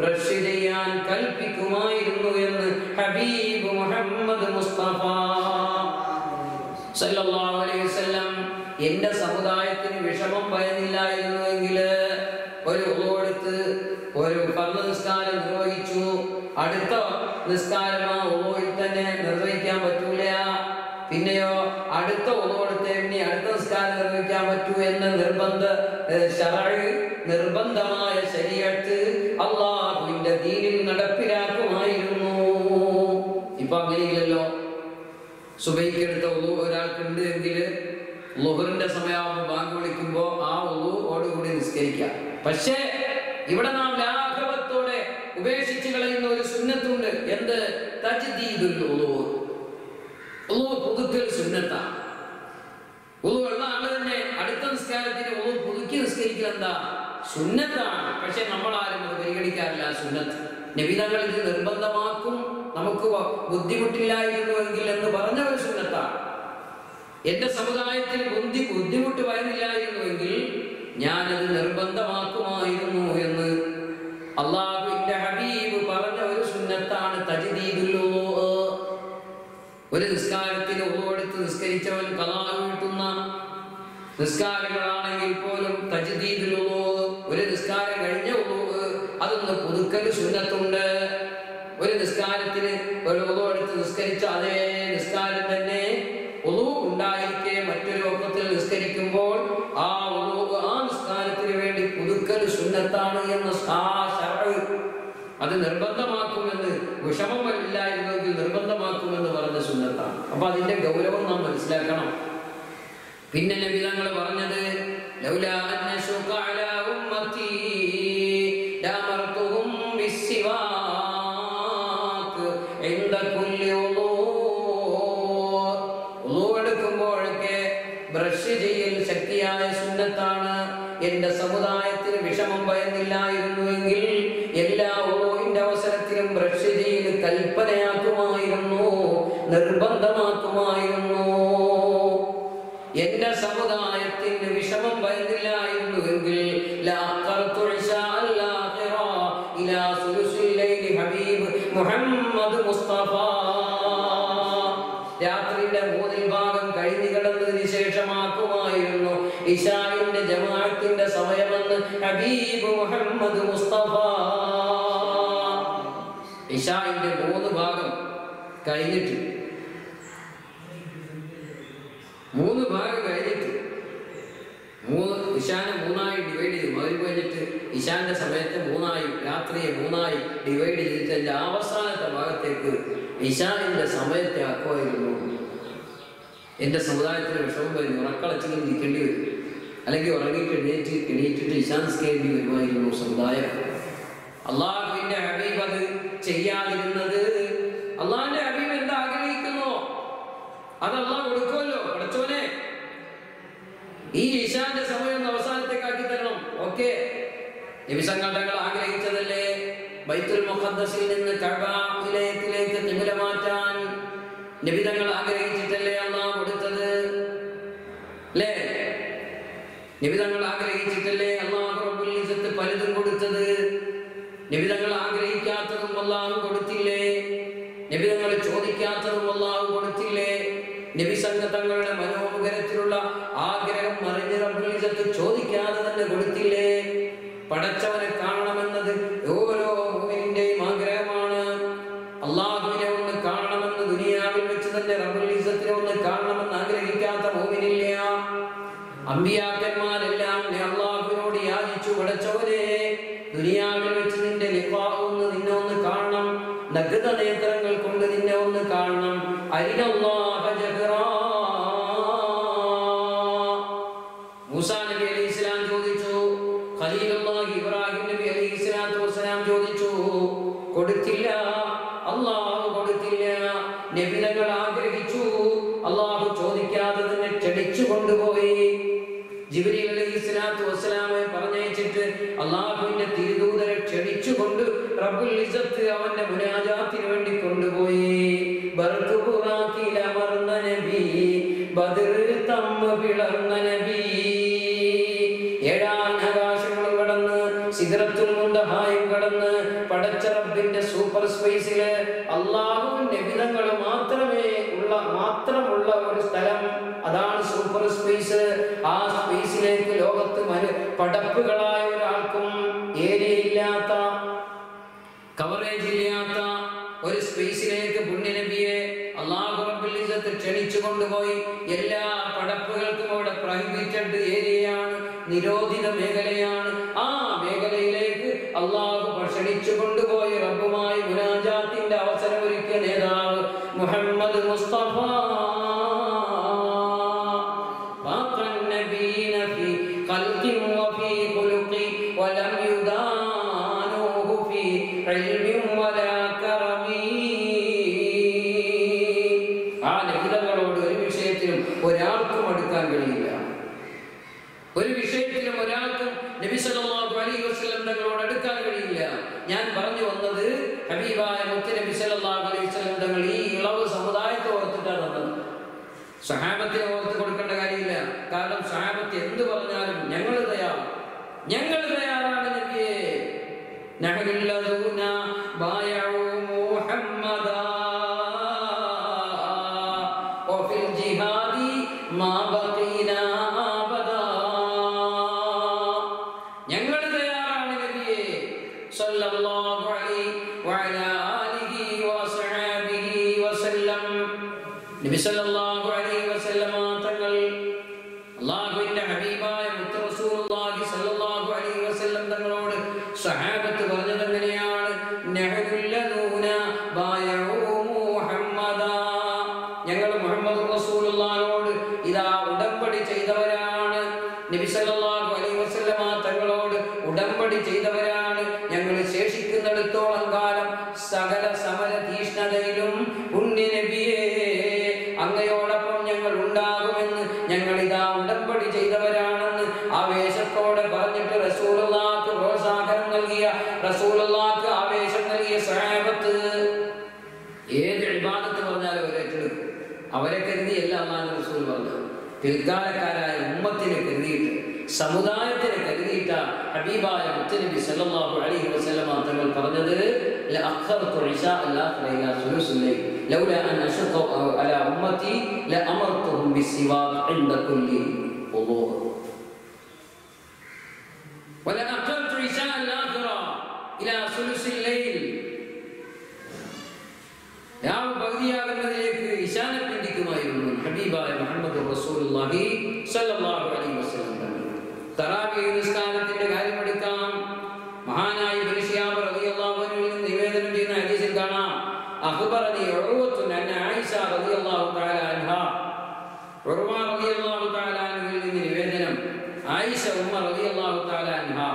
ബ്രഷ് ചെയ്യാൻ കൽപ്പിക്കുമായിരുന്നു എന്ന് ഹബീബ് മുഹമ്മദ് മുസ്തഫ സല്ലല്ലാഹു അലൈഹി വസല്ലം. എന്റെ സമുദായത്തിന് വിഷമം വരുന്നില്ലായിരുന്നുവെങ്കിൽ ഒരു ഉളൂ എടുത്ത് ഒരു ഫർള് നിസ്കാരം നിർവഹിച്ചു, അടുത്ത നിസ്കാരം ആ ഉളൂയിൽ തന്നെ നിർവഹിക്കാൻ പറ്റൂല, പിന്നെയോ അടുത്ത ഉളൂ എടുത്ത് എണ്ണി അടുത്ത നിസ്കാരം നിർവഹിക്കാൻ പറ്റൂ എന്ന നിർബന്ധമായ ശരീഅത്ത് അല്ലാഹുവിന്റെ ദീനിൽ നടപ്പിലാക്കുമായിരുന്നു. ഇപ്പൊ അങ്ങനെയില്ലല്ലോ. സുബഹിക്ക് എടുത്ത ഉളൂ ഒരാൾക്കുണ്ട് എങ്കിൽ ളുഹറിന്റെ സമയമാകുമ്പോൾ ബാങ്ക് വിളിക്കുമ്പോൾ ആ ഉളൂയോടുകൂടി നിസ്കരിക്കാം. പക്ഷേ ഇവിടെ നാം ലാഘവത്തോടെ ഉപേക്ഷിച്ച് കളയുന്ന ഒരു സുന്നത്തുണ്ട്. എന്ത്? തജ്ദീദുൽ ഉളൂ. ഉളൂ പുതുക്കൽ സുന്നത്താണ്. ഉളൂ ഉള്ള ആള് തന്നെ അടുത്ത നിസ്കാരത്തിന് ഉളൂ പുതുക്കി നിസ്കരിക്കുക എന്താ? സുന്നത്താണ്. പക്ഷെ നമ്മളാരും അത് പരിഗണിക്കാറില്ല. സുന്നത്ത് നബി തങ്ങൾ ഇത് നിർബന്ധമാക്കും, നമുക്ക് ബുദ്ധിമുട്ടില്ലായിരുന്നുവെങ്കിൽ എന്ന് പറഞ്ഞ ഒരു സുന്നത്താണ്. എന്റെ സമുദായത്തിൽ ബുദ്ധിമുട്ട് വരുന്നില്ലായിരുന്നുവെങ്കിൽ ഞാനത് നിർബന്ധമാക്കുമായിരുന്നു എന്ന് അല്ലാഹുവിന്റെ ഹബീബ് പറഞ്ഞ ഒരു സുന്നത്താണ് തജ്ദീദുൽ ഉളൂ. ഒരു നിസ്കാരത്തിന് ഉളൂ എടുത്ത് നിസ്കരിച്ചവൻ ഖളാ വീട്ടുന്ന നിസ്കാരങ്ങളാണെങ്കിൽ പോലും തജ്ദീദുൽ ഉളൂ, ഒരു നിസ്കാരം കഴിഞ്ഞ ഉളൂ അതൊന്ന് പുതുക്കൽ സുന്നത്തുണ്ട്. ഒരു നിസ്കാരത്തിന് ഒരു ഉളൂ എടുത്ത് നിസ്കരിച്ച അതേ നിസ്കാരം തന്നെ ഉളൂ ഉണ്ടായിരിക്കെ മറ്റൊരു വഖത്തിൽ നിസ്കരിക്കുമ്പോൾ ആ ഉളൂ ആ നിസ്കാരത്തിന് വേണ്ടി പുതുക്കൽ സുന്നത്താണ് എന്ന് അത് നിർബന്ധമാക്കുമെന്ന്, വിഷമമില്ലായിരുന്നെങ്കിൽ നിർബന്ധമാക്കുമെന്ന് പറഞ്ഞ സുന്നത്താണ്. അപ്പൊ അതിന്റെ ഗൗരവം നാം മനസ്സിലാക്കണം. പിന്നെ നബി തങ്ങൾ പറഞ്ഞത്, ലൗലാ അൻഷഖ അലാ ഉമ്മത്തി ലഅമർതുഹും ബിസ്സിവാക് ഇൻദ കുല്ലി ഉളൂ. ഉളൂ എടുക്കുമ്പോഴൊക്കെ ബ്രഷ് ചെയ്യൽ ശക്തിയായ സുന്നത്താണ്. എന്റെ സമുദായത്തിന് വിഷമം വരുന്നില്ലായിരുന്നുവെങ്കിൽ എല്ലാ ഉളൂവിന്റെ അവസരത്തിലും ബ്രഷ് ചെയ്യൽ കൽപ്പനയാക്കുമായിരുന്നു, നിർബന്ധമാക്കുമായിരുന്നു. എന്റെ സമുദായത്തിന് വിഷമം വരുന്നില്ലായിരുന്നുവെങ്കിൽ ലഅഖർതു ഇശാ അൽ-ആഖിറ ഇലാ സുലുസിൽ ലൈൽ. ഹബീബ് മുഹമ്മദ് മുസ്തഫ രാത്രിയുടെ 3/4 കഴിഞ്ഞു കിടന്നതിന് ശേഷമാക്കുമായിരുന്നു ഇശാഇന്റെ ജമാഅത്തിന്റെ സമയമെന്ന് ഹബീബ് മുഹമ്മദ് മുസ്തഫ. ഇശാഇന്റെ 3 ഭാഗം കഴിഞ്ഞിട്ട് 3 ഭാഗം കഴിഞ്ഞിട്ട് ഇശാനെ 3ആയി ഡിവൈഡ് ചെയ്തു. മഗ്‌രിബ് കഴിഞ്ഞിട്ട് ഇശാന്റെ സമയത്തെ 3ആയി, രാത്രിയെ 3ആയി ഡിവൈഡ് ചെയ്തിട്ട് അതിന്റെ അവസാനത്തെ ഭാഗത്തേക്ക് ഇശാന്റെ സമയത്തെ ആക്കുമായിരുന്നു. എന്റെ സമുദായത്തിന് വിഷമം വരും, ഉറക്കളച്ചെങ്കിൽ നിൽക്കേണ്ടി വരും, അല്ലെങ്കിൽ ഉറങ്ങിയിട്ട് എണീറ്റിട്ട് ഇശാൻസ്കേണ്ടി വരുമായിരുന്നു സമുദായം. അള്ളാഹുവിന്റെ ഹബീബ് അത് ചെയ്യാതിരുന്നത്, അള്ളാഹിന്റെ ഹബീബ് എന്താ ആഗ്രഹിക്കുന്നു അത് അള്ളാഹ് കൊടുക്കുമല്ലോ. പഠിച്ചോനെ ഈ ഇശാന്റെ സമയം അവസാനത്തേക്ക് ആക്കി തരണം. ഓക്കെ, നബി തങ്ങൾ ആഗ്രഹിച്ചതല്ലേ ബൈത്തുൽ മുഖദ്ദസിൽ നിന്ന് കഅബയിലേക്ക് ഖിബ്ല മാറ്റാൻ നബി തങ്ങൾ ആഗ്രഹിച്ചിട്ടല്ലേ അള്ളാഹ് കൊടുത്തത്? അല്ലേ? നബി തങ്ങൾ ആഗ്രഹിച്ചിട്ടല്ലേ അള്ളാഹു റബ്ബുൽ ഇസ്സത്ത് പലതും കൊടുത്തത്? നബി തങ്ങൾ ആഗ്രഹിക്കാത്തതും അള്ളാഹു കൊടുത്തില്ലേ? നബി തങ്ങൾ ചോദിക്കാത്തതും അള്ളാഹു കൊടുത്തില്ലേ? നബി തങ്ങളുടെ മനോമുഖരത്തിലുള്ള ആഗ്രഹം അറിഞ്ഞ് റബ്ബുൽ ഇസ്സത്ത് ചോദിക്കാതെ തന്നെ കൊടുത്തില്ലേ? പടച്ചവനെ കാണണമെന്നത് ഓരോ മുഅ്മിനിന്റെയും ആഗ്രഹമാണ്. അള്ളാഹുവിനെ ഒന്ന് കാണണമെന്ന് ദുനിയാവിൽ വെച്ച് തന്നെ റബ്ബുൽ ഇസ്സത്തിനെ ഒന്ന് കാണണമെന്ന് ആഗ്രഹിക്കാത്ത മുഅ്മിനില്ല. അമ്പിയാക്കന്മാരെല്ലാം അള്ളാഹുവിനെ പടച്ചവനെ ദുനിയാവിൽ വെച്ച് നിന്റെ ലിഖാഉന്ന് നിന്നെ ഒന്ന് കാണണം, നഗ്ന നേത്രങ്ങൾ കൊണ്ട് നിന്നെ ഒന്ന് കാണണം. അരിനല്ലാഹ ജഹറാ. മൂസാ നബി അലൈഹിസ്സലാം ചോദിച്ചു, ഖലീലുല്ലാഹി ഇബ്രാഹിം നബി അലൈഹിസ്സലാത്തു വസ്സലാം ചോദിച്ചു, കൊടുത്തില്ല, അല്ലാഹു കൊടുത്തില്ല. നബിതങ്ങൾ ആഗ്രഹിച്ചു, അല്ലാഹു ചോദിക്കാതെ തന്നെ ക്ഷണിച്ചു കൊണ്ടുപോയി. ജിബ്രീൽ അലൈഹിസ്സലാത്തു വസ്സലാമെ പറഞ്ഞയച്ചിട്ട് അല്ലാഹുവിന്റെ തിരുദൂതരെ ക്ഷണിച്ചുകൊണ്ട് റബ്ബുൽ ഇസ്സത്ത് അവന്റെ മുനാജാത്തിന് വേണ്ടി കൊണ്ടുപോയി. ബർഖുറാഖിലമർന്ന നബി, ബദർ തമ്മ പിളർന്ന നബി, ഏഴാം ആകാശങ്ങളും കടന്ന് സിദ്റത്തുൽ മുന്തഹായും കടന്ന് പടച്ച റബ്ബിന്റെ സൂപ്പർ സ്പേസില് അല്ലാഹുവിന്റെ നബിതങ്ങൾ മാത്രമുള്ള ഒരു സ്ഥലം, അതാണ് സൂപ്പർ സ്പേസ്. ആ സ്പേസിലേക്ക് ലോകത്ത് പടപ്പുകളായ ഒരാൾക്കും ഏരിയയില്ലാത്ത, കവറേജ് ഇല്ലാത്ത ഒരു സ്പേസിലേക്ക് പുണ്യനബിയെ അല്ലാഹു റബ്ബുൽ ഇസ്സത്ത് ക്ഷണിച്ചു കൊണ്ടുപോയി. എല്ലാ പടപ്പുകൾക്കും അവിടെ പ്രൊഹിബിറ്റഡ് ഏരിയയാണ്, നിരോധിത മേഖലയാണ്. ആ മേഖലയിലേക്ക് അല്ലാഹു ക്ഷണിച്ചു കൊണ്ടുപോയി റബ്ബുമായി മുനാജാത്തിന്റെ അവസരമൊരുക്കിയ നേതാവ് മുഹമ്മദ് മുസ്തഫ. ഒരാൾക്കും അടുക്കാൻ കഴിയില്ല, ഒരു വിഷയത്തിലും ഒരാൾക്കും നബി സല്ലല്ലാഹു അലൈഹി വസല്ലം തങ്ങളോട് അടുക്കാൻ കഴിയില്ല. ഞാൻ പറഞ്ഞു വന്നത് ഹബീബായ മുത്ത് നബി സല്ലല്ലാഹു അലൈഹി വസല്ലം തങ്ങൾ ഈ ഇളവ് സമുദായത്തെ ഓർത്തിട്ടാണ് തന്നത്. സ്വഹാബത്തിനെ ഓർത്ത് കൊടുക്കേണ്ട കാര്യമില്ല. കാരണം സ്വഹാബത്ത് എന്ത് പറഞ്ഞാലും ഞങ്ങൾ തയ്യാറാണ് നബിയെ. നഹ്നുല്ലദൂന ബായഉ മുഹമ്മദാ വഫിൽ ജിഹാദി മാ ബഖീനാ അബദാ. ഞങ്ങൾ തയ്യാറാണ് നബിയെ സല്ലല്ലാഹു അലൈഹി വഅലാ ആലിഹി വസഹബിഹി വസല്ലം. നബി സല്ലല്ലാഹു അലൈഹി വസല്ലം തങ്ങൾ അല്ലാഹുവിന്റെ ഹബീബായ മുത്ത് റസൂലുള്ളാഹി സല്ലല്ലാഹു അലൈഹി വസല്ലം തങ്ങളോട് സ്വഹാബത്ത് പറഞ്ഞത് എങ്ങനെയാണ്? നഹ്നുല്ലദൂന ബായഉ മുഹമ്മദാ. ഞങ്ങൾ മുഹമ്മദ് റസൂലുള്ളാഹിനോട് ഇതാ ഉടമ്പടി ചെയ്തവരാണ്. നബി സല്ലല്ലാഹു അലൈഹി വസല്ലം തങ്ങളോട് ഉടമ്പടി ചെയ്തവരാണ്. ഞങ്ങൾ ശേഷിക്കുന്നിടത്തോളം കാലം സകല സമര തീഷ്ണതയിലും പുണ്യ നബിയെ അങ്ങയോടൊപ്പം ഞങ്ങൾ ഉണ്ടാകുമെന്ന് ഞങ്ങൾ ഇതാ ഉടമ്പടി ചെയ്തവരാണെന്ന് ആവേശത്തോടെ പറഞ്ഞിട്ട് റസൂലുള്ളാഹിക്ക് പ്രോത്സാഹനം നൽകിയ, റസൂലുള്ളാഹിക്ക് ആവേശം നൽകിയ സ്വഹാബത്ത് ഏത് ഇബാദത്ത് പറഞ്ഞാലും അവരേറ്റെടുക്കും. അവരെ കരുതിയല്ല അല്ലാഹുവിന്റെ റസൂൽ പറഞ്ഞത്, പിൽക്കാലക്കാരായ ഉമ്മത്തിനെ കരുതിയിട്ട്, സമുദായത്തിനെ കരുതിയിട്ട ഹബീബായ മുത്തുനബി സല്ലല്ലാഹു അലൈഹി വസല്ലം തങ്ങൾ പറഞ്ഞത് ലഅഖർതു ഇശാ അൽ-ആഖിറ ഇലാ സുലുസുൽ ലൈൽ ലൗലാ അൻ അശഖ അലാ ഉമ്മത്തി ലഅമർതുഹും ബിസ്സിവാഖ് ഇൻദ കുല്ലി വുളൂ. വലഅഖർതു ഇശാ അൽ-ആഖിറ ഇലാ സുലുസുൽ ലൈൽ. രാവ് പകുതിയാകുന്നതിലേക്ക് ഇശാനെ പിന്തിക്കുമായിരുന്നു ഹബീബായ മുഹമ്മദ് റസൂലുള്ളാഹി സല്ലല്ലാഹു അലൈഹി വസല്ലം. തറാവീഹ് നിസ്കാരത്തിന്റെ കാര്യമെടുക്കാം. മഹാനായ ഇബ്നു ശിഹാബ് റളിയല്ലാഹു അൻഹു നിവേദനം ചെയ്യുന്ന ഹദീസിൽ കാണാം, അഖ്ബറനി ഉർവത്തുൻ അൻ ആയിഷ റളിയല്ലാഹു തആല അൻഹാ. ഉർവ റളിയല്ലാഹു തആല അൻഹയിൽ നിന്ന് നിവേദനം, ആയിഷ ഉമ്മ റളിയല്ലാഹു തആല അൻഹാ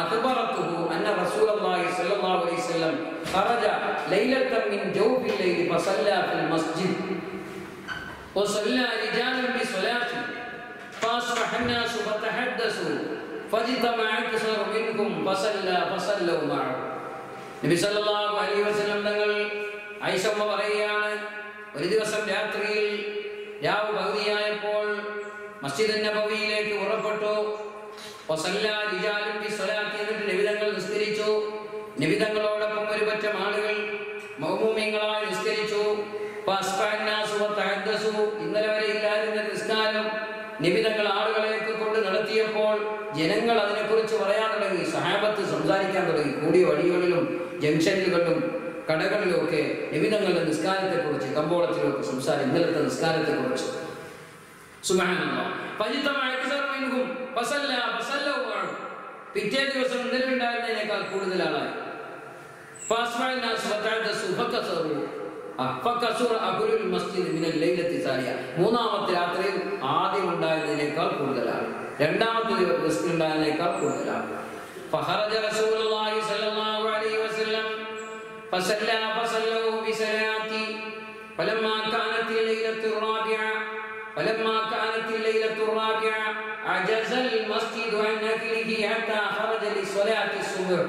അഖ്ബറതുഹു അന്ന റസൂലുള്ളാഹി സ്വല്ലല്ലാഹു അലൈഹി വസല്ലം ഖറജ ലൈലത്തൻ മിൻ ജൗഫിൽ ലൈലി ഫസല്ല ഫിൽ മസ്ജിദ് വസല്ല റിജാലൻ ബിസ്വലാത്തി فأصبح الناس فتحدثوا فاجتمع أكثر منكم فصلوا معه. നബി സല്ലല്ലാഹു അലൈഹി വസല്ലം തങ്ങൾ ആയിഷ ഉമ്മ പറയുകയാണ്, ഒരു ദിവസം രാത്രിയിൽ രാവ് പകുതിയായപ്പോൾ മസ്ജിദ് നബവിയിലേക്ക് പുറപ്പെട്ടു. വസല്ലാ റിജാലുൻ ബിസ്വലാത്തി, എന്നിട്ട് നബി തങ്ങൾ നിസ്കരിച്ചു. നബി തങ്ങളോടൊപ്പം ഒരു പറ്റം ആളുകൾ മൗമൂമിങ്ങളായി നിസ്കരിച്ചു. ഫഅസ്ബഹ الناس فتحدثوا, ഇന്നലെ വരെ ഇല്ലായിരുന്ന നിസ്കാരം നബി തങ്ങൾ ആളുകളെയൊക്കെ കൊണ്ട് നടത്തിയപ്പോൾ ജനങ്ങൾ അതിനെക്കുറിച്ച് പറയാൻ തുടങ്ങി. സഹാബത്ത് സംസാരിക്കാൻ തുടങ്ങി. കൂടിയ വഴികളിലും ജംഗ്ഷനുകളിലും കടകളിലും ഒക്കെ നബി തങ്ങളുടെ നിസ്കാരത്തെക്കുറിച്ച്, കമ്പോളത്തിലൊക്കെ സംസാരം, ഇന്നലത്തെ നിസ്കാരത്തെക്കുറിച്ച്. സുബ്ഹാനല്ലാഹ്. പിറ്റേ ദിവസം ഇന്നലെ ഉണ്ടായിരുന്നതിനേക്കാൾ കൂടുതൽ ആളായി. മൂന്നാമത്തെ രാത്രിയിൽ ആദ്യം ഉണ്ടായതിനേക്കാൾ കൂടുതലാണ്, രണ്ടാമത്തെ ദിവസം ഉണ്ടായതിനേക്കാൾ കൂടുതലാണ്. فخرج رسول الله صلى الله عليه وسلم فصلى فصلوا بصلاة فلما كانت الليلة الرابعة عجز المسجد عن أكله حتى خرج لصلاة الصبح.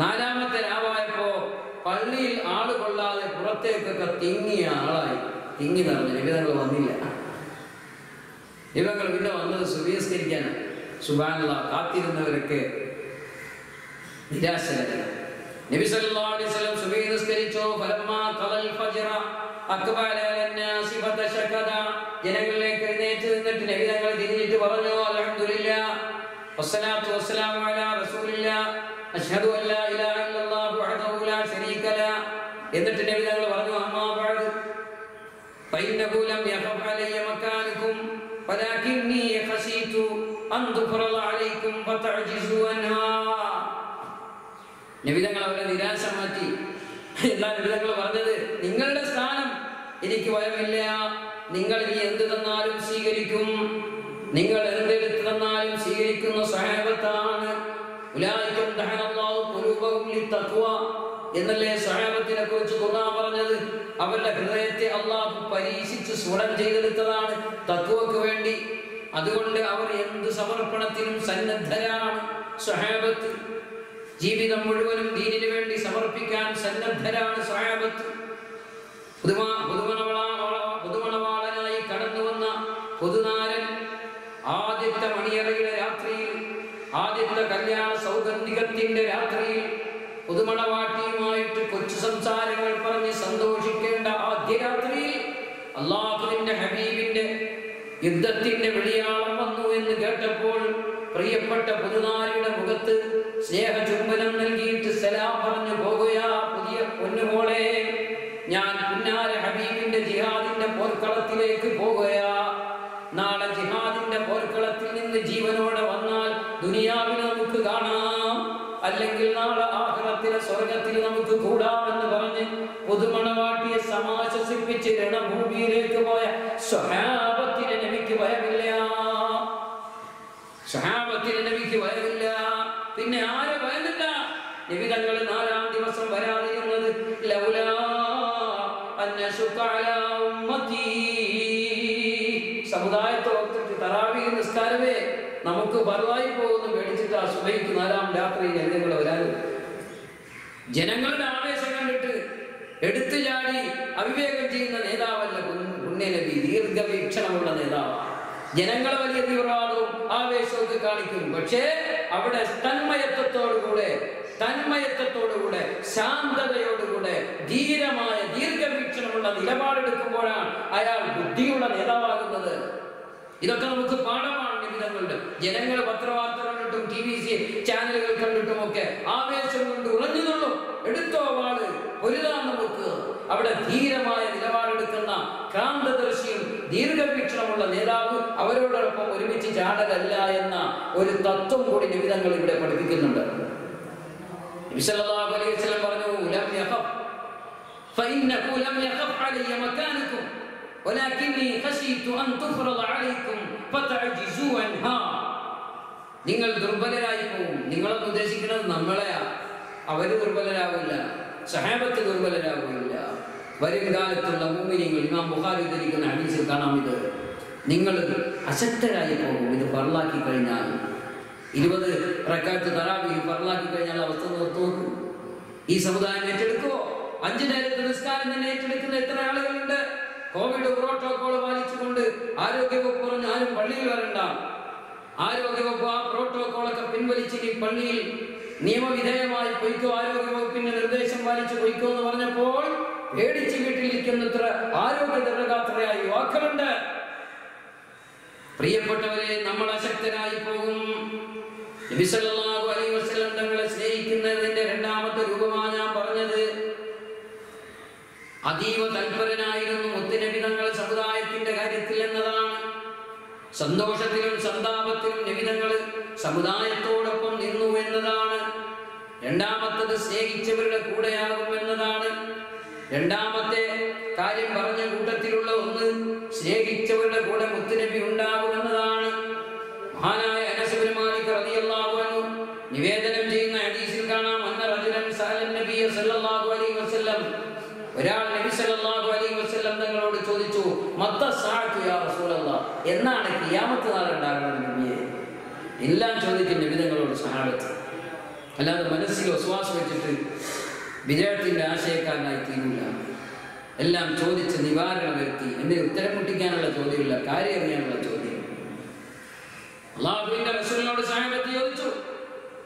നാലാമത്തെ രാവായപ്പോ പള്ളിയിൽ ആള് കൊള്ളാതെ പുറത്തേക്കൊക്കെ തിങ്ങിയ ആളായി, തിങ്ങി നിറഞ്ഞു. നിബിധങ്ങൾ വന്നില്ല. നിബിധങ്ങൾ പിന്നെ വന്നത് സുബഹിസ്കരിക്കാനാണ്. സുബ്ഹാനല്ലാഹ്, കാത്തിരുന്നവരൊക്കെ നിരാശരായി. നബി സല്ലല്ലാഹു അലൈഹി വസല്ലം സുബഹി നിസ്കരിച്ചു. ഫലമ്മാ ഖലൽ ഫജ്റ അഖബല അലന്നാസി ഫതശകദ. ജനങ്ങളിലേക്ക് എഴുന്നേറ്റ് നിന്നിട്ട് നബി തങ്ങൾ തിരിഞ്ഞിട്ട് പറഞ്ഞു, അൽഹംദുലില്ലാഹ് വസ്സലാത്തു വസ്സലാമു അലാ റസൂലില്ലാഹ് അഷ്ഹദു അൻ ലാ ഇലാഹ ഇല്ലല്ലാഹു വഹ്ദഹു ലാ ശരീക ലഹ്. എന്നിട്ട് നബി തങ്ങൾ പറഞ്ഞു, അമ്മാ ബഅദ് ഫഇന്നഹു ലം യഖഫ് അലയ്യ മകാനുകും വലാകിന്നി ഖശീതു അൻ തുഫറല അലൈക്കും ഫതഅജിസു അൻഹാ. നബി തങ്ങൾ അവരുടെ നിരാശ മാറ്റി. എന്താ നബി തങ്ങൾ പറഞ്ഞത്? നിങ്ങളുടെ സ്ഥാനം എനിക്ക് ഭയമില്ല, നിങ്ങൾ ഇനി എന്ത് തന്നാലും സ്വീകരിക്കും, നിങ്ങൾ എന്തെടുത്ത് തന്നാലും സ്വീകരിക്കുന്ന സ്വഹാബത്താണ്. എന്നല്ലേ സ്വഹാബത്തിനെ കുറിച്ച് ഖുർആൻ പറഞ്ഞത്? അവരുടെ ഹൃദയത്തെ അല്ലാഹു പരീക്ഷിച്ച് സ്ഫുടം ചെയ്തെടുത്തതാണ് തഖ്വക്ക് വേണ്ടി. അതുകൊണ്ട് അവർ എന്ത് സമർപ്പണത്തിനും സന്നദ്ധരാണ്. സ്വഹാബത്ത് ജീവിതം മുഴുവനും ദീനിനു വേണ്ടി സമർപ്പിക്കാൻ സന്നദ്ധരാണ് സ്വഹാബത്ത്. പുതുമണവാളനായി കടന്നു വന്ന പുതുനാരൻ ആദ്യത്തെ മണിയറയുടെ രാത്രിയിൽ, ആദ്യത്തെ കല്യാണ സൗഗന്ധികത്തിന്റെ രാത്രിയിൽ പുതുമണവാട്ടിയുമായിട്ട് കൊച്ചു സംസാരങ്ങൾ പറഞ്ഞ് സന്തോഷിക്കേണ്ട ആദ്യ രാത്രിയിൽ അല്ലാഹുവിന്റെ ഹബീബിന്റെ യുദ്ധത്തിന്റെ വെളിയാളം വന്നു എന്ന് കേട്ടപ്പോൾ പ്രിയപ്പെട്ട പുതുനാരിയുടെ മുഖത്ത് സ്നേഹചുംബനം നൽകിയിട്ട് സലാം പറഞ്ഞു പോകുകയാ, പുതിയ പൊന്നുമോളെ, ഞാൻ പുന്നാര ഹബീബിന്റെ ജിഹാദിന്റെ പോർക്കളത്തിലേക്ക് പോകുകയാ. നാളെ ജിഹാദിന്റെ പോർക്കളത്തിൽ നിന്ന് ജീവനോടെ വന്നാൽ ദുനിയാവിൽ നമുക്ക് കാണാം, അല്ലെങ്കിൽ നാളെ ആഖിറത്തിലെ സ്വർഗത്തിൽ നമുക്ക് കൂടാമെന്ന് പറഞ്ഞ് പുതുമണവാട്ടിയെ സമാശ്വസിപ്പിച്ച് രണഭൂമിയിലേക്ക് പോയ സ്വഹാബത്തിന് നബിക്ക് ഭയമില്ല. സ്വഹാബത്തിന് നബിക്ക് ഭയമില്ല. പിന്നെ ആരെ ഭയമില്ല? നബി തങ്ങൾ 4-ാം ദിവസം വരാതിരുന്നത് ലൗലാ അന്നശുക അലാ ഉമ്മത്തി. സമുദായത്തോർത്തിട്ട് തറാവീഹ് നിസ്കാരമേ നമുക്ക് ബർവായി പോകുന്നു പേടിച്ചിട്ട് ആ സുബഹിക്ക് 4-ാം രാത്രിയിൽ നിങ്ങൾ വരാനും. ജനങ്ങളുടെ ആവേശം കണ്ടിട്ട് എടുത്തു ചാടി അവിവേകം ചെയ്യുന്ന നേതാവല്ല പുണ്യനബി, ദീർഘവീക്ഷണമുള്ള നേതാവാണ്. ജനങ്ങളെ വലിയ തീവ്രവാദവും ആവേശവും കാണിക്കും. പക്ഷേ അവിടെ തന്മയത്വത്തോടുകൂടെ ശാന്തതയോടുകൂടെ ധീരമായ ദീർഘവീക്ഷണമുള്ള നിലപാടെടുക്കുമ്പോഴാണ് അയാൾ ബുദ്ധിയുള്ള നേതാവാകുന്നത്. ഇതൊക്കെ നമുക്ക് പാഠമാണ് നിമിതങ്ങളുടെ. ജനങ്ങൾ പത്രവാർത്ത കണ്ടിട്ടും TV ചാനലുകൾ കണ്ടിട്ടും ഒക്കെ ആവേശം കൊണ്ട് ഉറഞ്ഞുന്നുള്ളൂ. എടുത്തോ വാള്, പൊരുതാൻ നമുക്ക്. അവിടെ ധീരമായ നിലപാടെടുക്കുന്ന ക്രാന്തദർശിയും ദീർഘവീക്ഷണമുള്ള നേതാവ് അവരോടൊപ്പം ഒരുമിച്ച് ചാടലല്ല എന്ന ഒരു തത്വം കൂടി നിമിതങ്ങൾ ഇവിടെ പഠിപ്പിക്കുന്നുണ്ട്. നബി സല്ലല്ലാഹു അലൈഹി വസല്ലം പറഞ്ഞു, ലം യഖഫ് ഫഇന്നഹു ലം യഖഫ് അലയ്യ മകാനുകും വലാകിന്നി ഖശീതു അൻ തുഫറദ അലൈക്കും ഫതഅജിസു അൻഹാ. നിങ്ങൾ ദുർബലരായി പോകും. നിങ്ങളെന്ന് ഉദ്ദേശിക്കുന്നത് നമ്മളെയാ. അവര് ദുർബലരാവില്ല, സഹാബത്ത് ദുർബലരാവില്ല. വരും കാലത്തുള്ള മുഅ്മിനീങ്ങൾ, ഇമാം ബുഖാരി ഉദ്ധരിക്കുന്ന ഹദീസിൽ കാണാം, ഇത് നിങ്ങൾ അശക്തരായി പോകും. ഇത് ഫർളാക്കി കഴിഞ്ഞാൽ 20 റക്അത്ത് തറാവീഹ് ഫർളാക്കി കഴിഞ്ഞാൽ അവസ്ഥ നോക്കും. ഈ സമുദായം ഏറ്റെടുക്കോ? 5 നേരത്തെ നിസ്കാരം തന്നെ ഏറ്റെടുക്കുന്ന എത്ര ആളുകളുണ്ട്? കോവിഡ് പ്രോട്ടോകോൾ പാലിച്ചുകൊണ്ട് ആരോഗ്യവകുപ്പ് പറഞ്ഞ് ആരും പള്ളിയിൽ വരണ്ട. ആരോഗ്യവകുപ്പ് ആ പ്രോട്ടോകോളൊക്കെ പിൻവലിച്ച് ഈ പള്ളിയിൽ നിയമവിധേയമായി പൊയ്ക്കോ, ആരോഗ്യവകുപ്പിന്റെ നിർദ്ദേശം പാലിച്ച് പൊയ്ക്കോ എന്ന് പറഞ്ഞപ്പോൾ പേടിച്ച് വീട്ടിലിരിക്കുന്നത്ര ആരോഗ്യ ദൃഢഗാത്രയായ യുവാക്കളുണ്ട്. പ്രിയപ്പെട്ടവരെ, നമ്മൾ അശക്തരായി പോകും. നബി സല്ലല്ലാഹു അലൈഹി വസല്ലം തങ്ങളെ സ്നേഹിക്കുന്നതിന്റെ 2ാമത്തെ രൂപമാണ് ഞാൻ പറഞ്ഞത്. അതീവ തൽപരനായിരുന്നു മുത്തുനബി തങ്ങൾ സമുദായത്തിന്റെ കാര്യത്തിൽ എന്നതാണ്. സന്തോഷത്തിലും സന്താപത്തിലും നബി തങ്ങൾ സമുദായത്തോടൊപ്പം രണ്ടാമത്തത് സ്നേഹിച്ചവരുടെ കൂടെയാകും എന്നതാണ്. രണ്ടാമത്തെ കാര്യം പറഞ്ഞ കൂട്ടത്തിലുള്ള ഒന്ന് സ്നേഹിച്ചവരുടെ കൂടെ മുത്തുനബി ഉണ്ടാകുമെന്നതാണ്. മഹാനായ അനസ് ഇബ്നു മാലിക് റളിയല്ലാഹു അൻഹു നിവേദനം ചെയ്യുന്ന ഹദീസിൽ കാണാം, അന്ന റജുലൻ സഅല നബിയ സല്ലല്ലാഹു അലൈഹി വസല്ലം, ഒരാൾ നബി സല്ലല്ലാഹു അലൈഹി വസല്ലം തങ്ങളോട് ചോദിച്ചു, മത്ത സഅതു യാ റസൂലല്ലാഹ്, എന്നാണ് ഖിയാമത്ത് നാൾ ഉണ്ടാകുന്നത് നബിയെ? എല്ലാം ചോദിക്കും നബി തങ്ങളോട് സഹാബത്ത്. അല്ലാതെ മനസ്സിൽ വിശ്വാസം വെച്ചിട്ട് വിജയത്തിന്റെ ആശയക്കാരനായി തീരൂല. എല്ലാം ചോദിച്ച് നിവാരണം വരുത്തി. എന്നെ ഉത്തരം മുട്ടിക്കാനുള്ള ചോദ്യമില്ല, കാര്യം അറിയാനുള്ള ചോദ്യം. അല്ലാഹുവിന്റെ റസൂലിനോട് സഹാബത്ത് ചോദിച്ചു,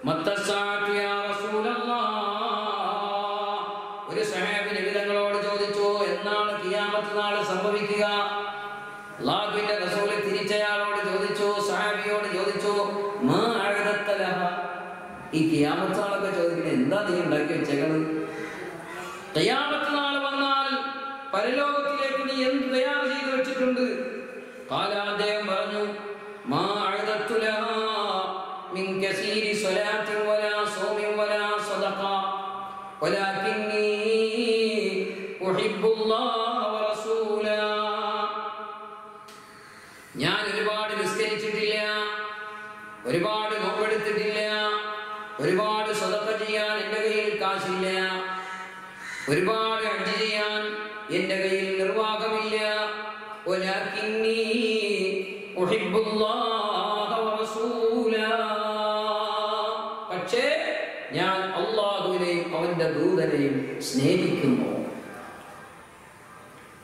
മത്ത സഅതു യാ റസൂലല്ലാഹ്. ഒരു സഹാബി നബി തങ്ങളോട് ചോദിച്ചു, എന്നാണ് ഖിയാമത്ത് നാൾ സംഭവിക്കുക? അല്ലാഹുവിന്റെ റസൂൽ തിരിച്ചയാളോട് ചോദിച്ചു, സഹാബിയോട് ചോദിച്ചു, മാ അഅദത്ത ലഹ. ഈ ഖിയാമത്ത് നാളൊക്കെ ചോദിക്കുന്നത് എന്താ നീ ഉണ്ടാക്കി വെച്ചേക്കണത്? ഖിയാമത്ത് നാൾ വന്നാൽ പരലോകത്തിലേക്ക് നീ എന്ത് തയ്യാർ ചെയ്തു വെച്ചിട്ടുണ്ട്? ഖാല, അദ്ദേഹം പറഞ്ഞു, മാ അഅദത്തു ലഹ മിൻ കസീരി സ്വലാത്തിൻ വലാ സൗമിൻ വലാ സദഖ വലാകിന്നി ഉഹിബ്ബുല്ലാഹ വറസൂലാ. ഞാൻ ഒരുപാട് നിസ്കരിച്ചിട്ടില്ല, ഒരുപാട് നോമ്പെടുത്തിട്ടില്ല, ഒരുപാട് സദഖ ചെയ്യാൻ എൻ്റെ കയ്യിൽ കാശില്ല, ഒരുപാട് ഹജ്ജ് ചെയ്യാൻ എൻ്റെ കയ്യിൽ നിർവാഹമില്ല. വലാകിന്നി ഉഹിബ്ബുല്ലാഹ വറസൂലാ. പക്ഷേ ഞാൻ അല്ലാഹുവിനെയും അവന്റെ ദൂതനെയും സ്നേഹിക്കുന്നു.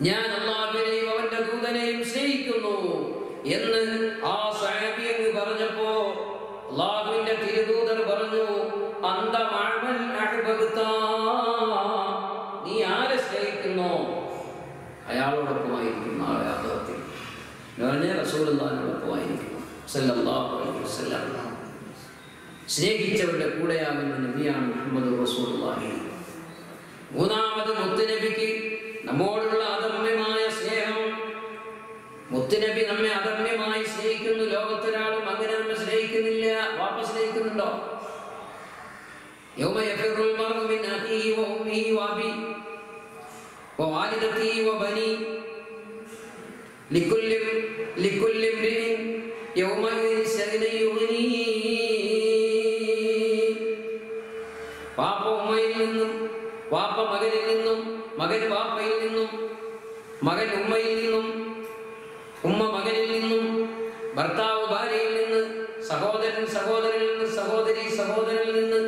ഞാൻ അല്ലാഹുവിനെയും അവന്റെ ദൂതനെയും സ്നേഹിക്കുന്നു എന്ന് ആ സഹാബി അങ്ങ് പറഞ്ഞപ്പോ അല്ലാഹുവിന്റെ തിരുദൂതർ പറഞ്ഞു, അന്ത മഅമൻ അഹ്ബബ്ത. നീ ആരെ സ്നേഹിക്കുന്നോ അയാളോടൊപ്പമായിരിക്കും നാളെ ആഖിറത്തിൽ. റസൂലുള്ളാഹിനോടൊപ്പമായിരിക്കും സല്ലല്ലാഹു അലൈഹി വസല്ലം. സ്നേഹിച്ചവരുടെ കൂടെയാകുന്ന നബിയാണ് മുഹമ്മദ് റസൂലുള്ളാഹി. മൂന്നാമത് മുത്തുനബിക്ക് നമ്മോടുള്ള അദമ്യമായ സ്നേഹം. മുത്തുനബി നമ്മെ അദമ്യമായി സ്നേഹിക്കുന്നു. ലോകത്തൊരാളും അങ്ങനെ നമ്മെ സ്നേഹിക്കുന്നില്ല. വാപ്പ സ്നേഹിക്കുന്നുണ്ടോ? യൗമ യഫിറുൽ മർഉ മിൻ അഖീഹി വ ഉമ്മിഹി വ അബീഹി വ വാലിദതിഹി വ ബനീഹി ലികുല്ലി ഇംറിഇൻ യൗമഇദിൻ ശഅന യുഗ്നീഹി. വാപ്പ ഉമ്മയിൽ നിന്നും, വാപ്പ മകനിൽ നിന്നും, മകൻ വാപ്പയിൽ നിന്നും, മകൻ ഉമ്മയിൽ നിന്നും, ഉമ്മ മകനിൽ നിന്നും, ഭർത്താവ് ഭാര്യയിൽ നിന്ന്, സഹോദരൻ സഹോദരനിൽ നിന്ന്, സഹോദരി സഹോദരനിൽ നിന്ന്,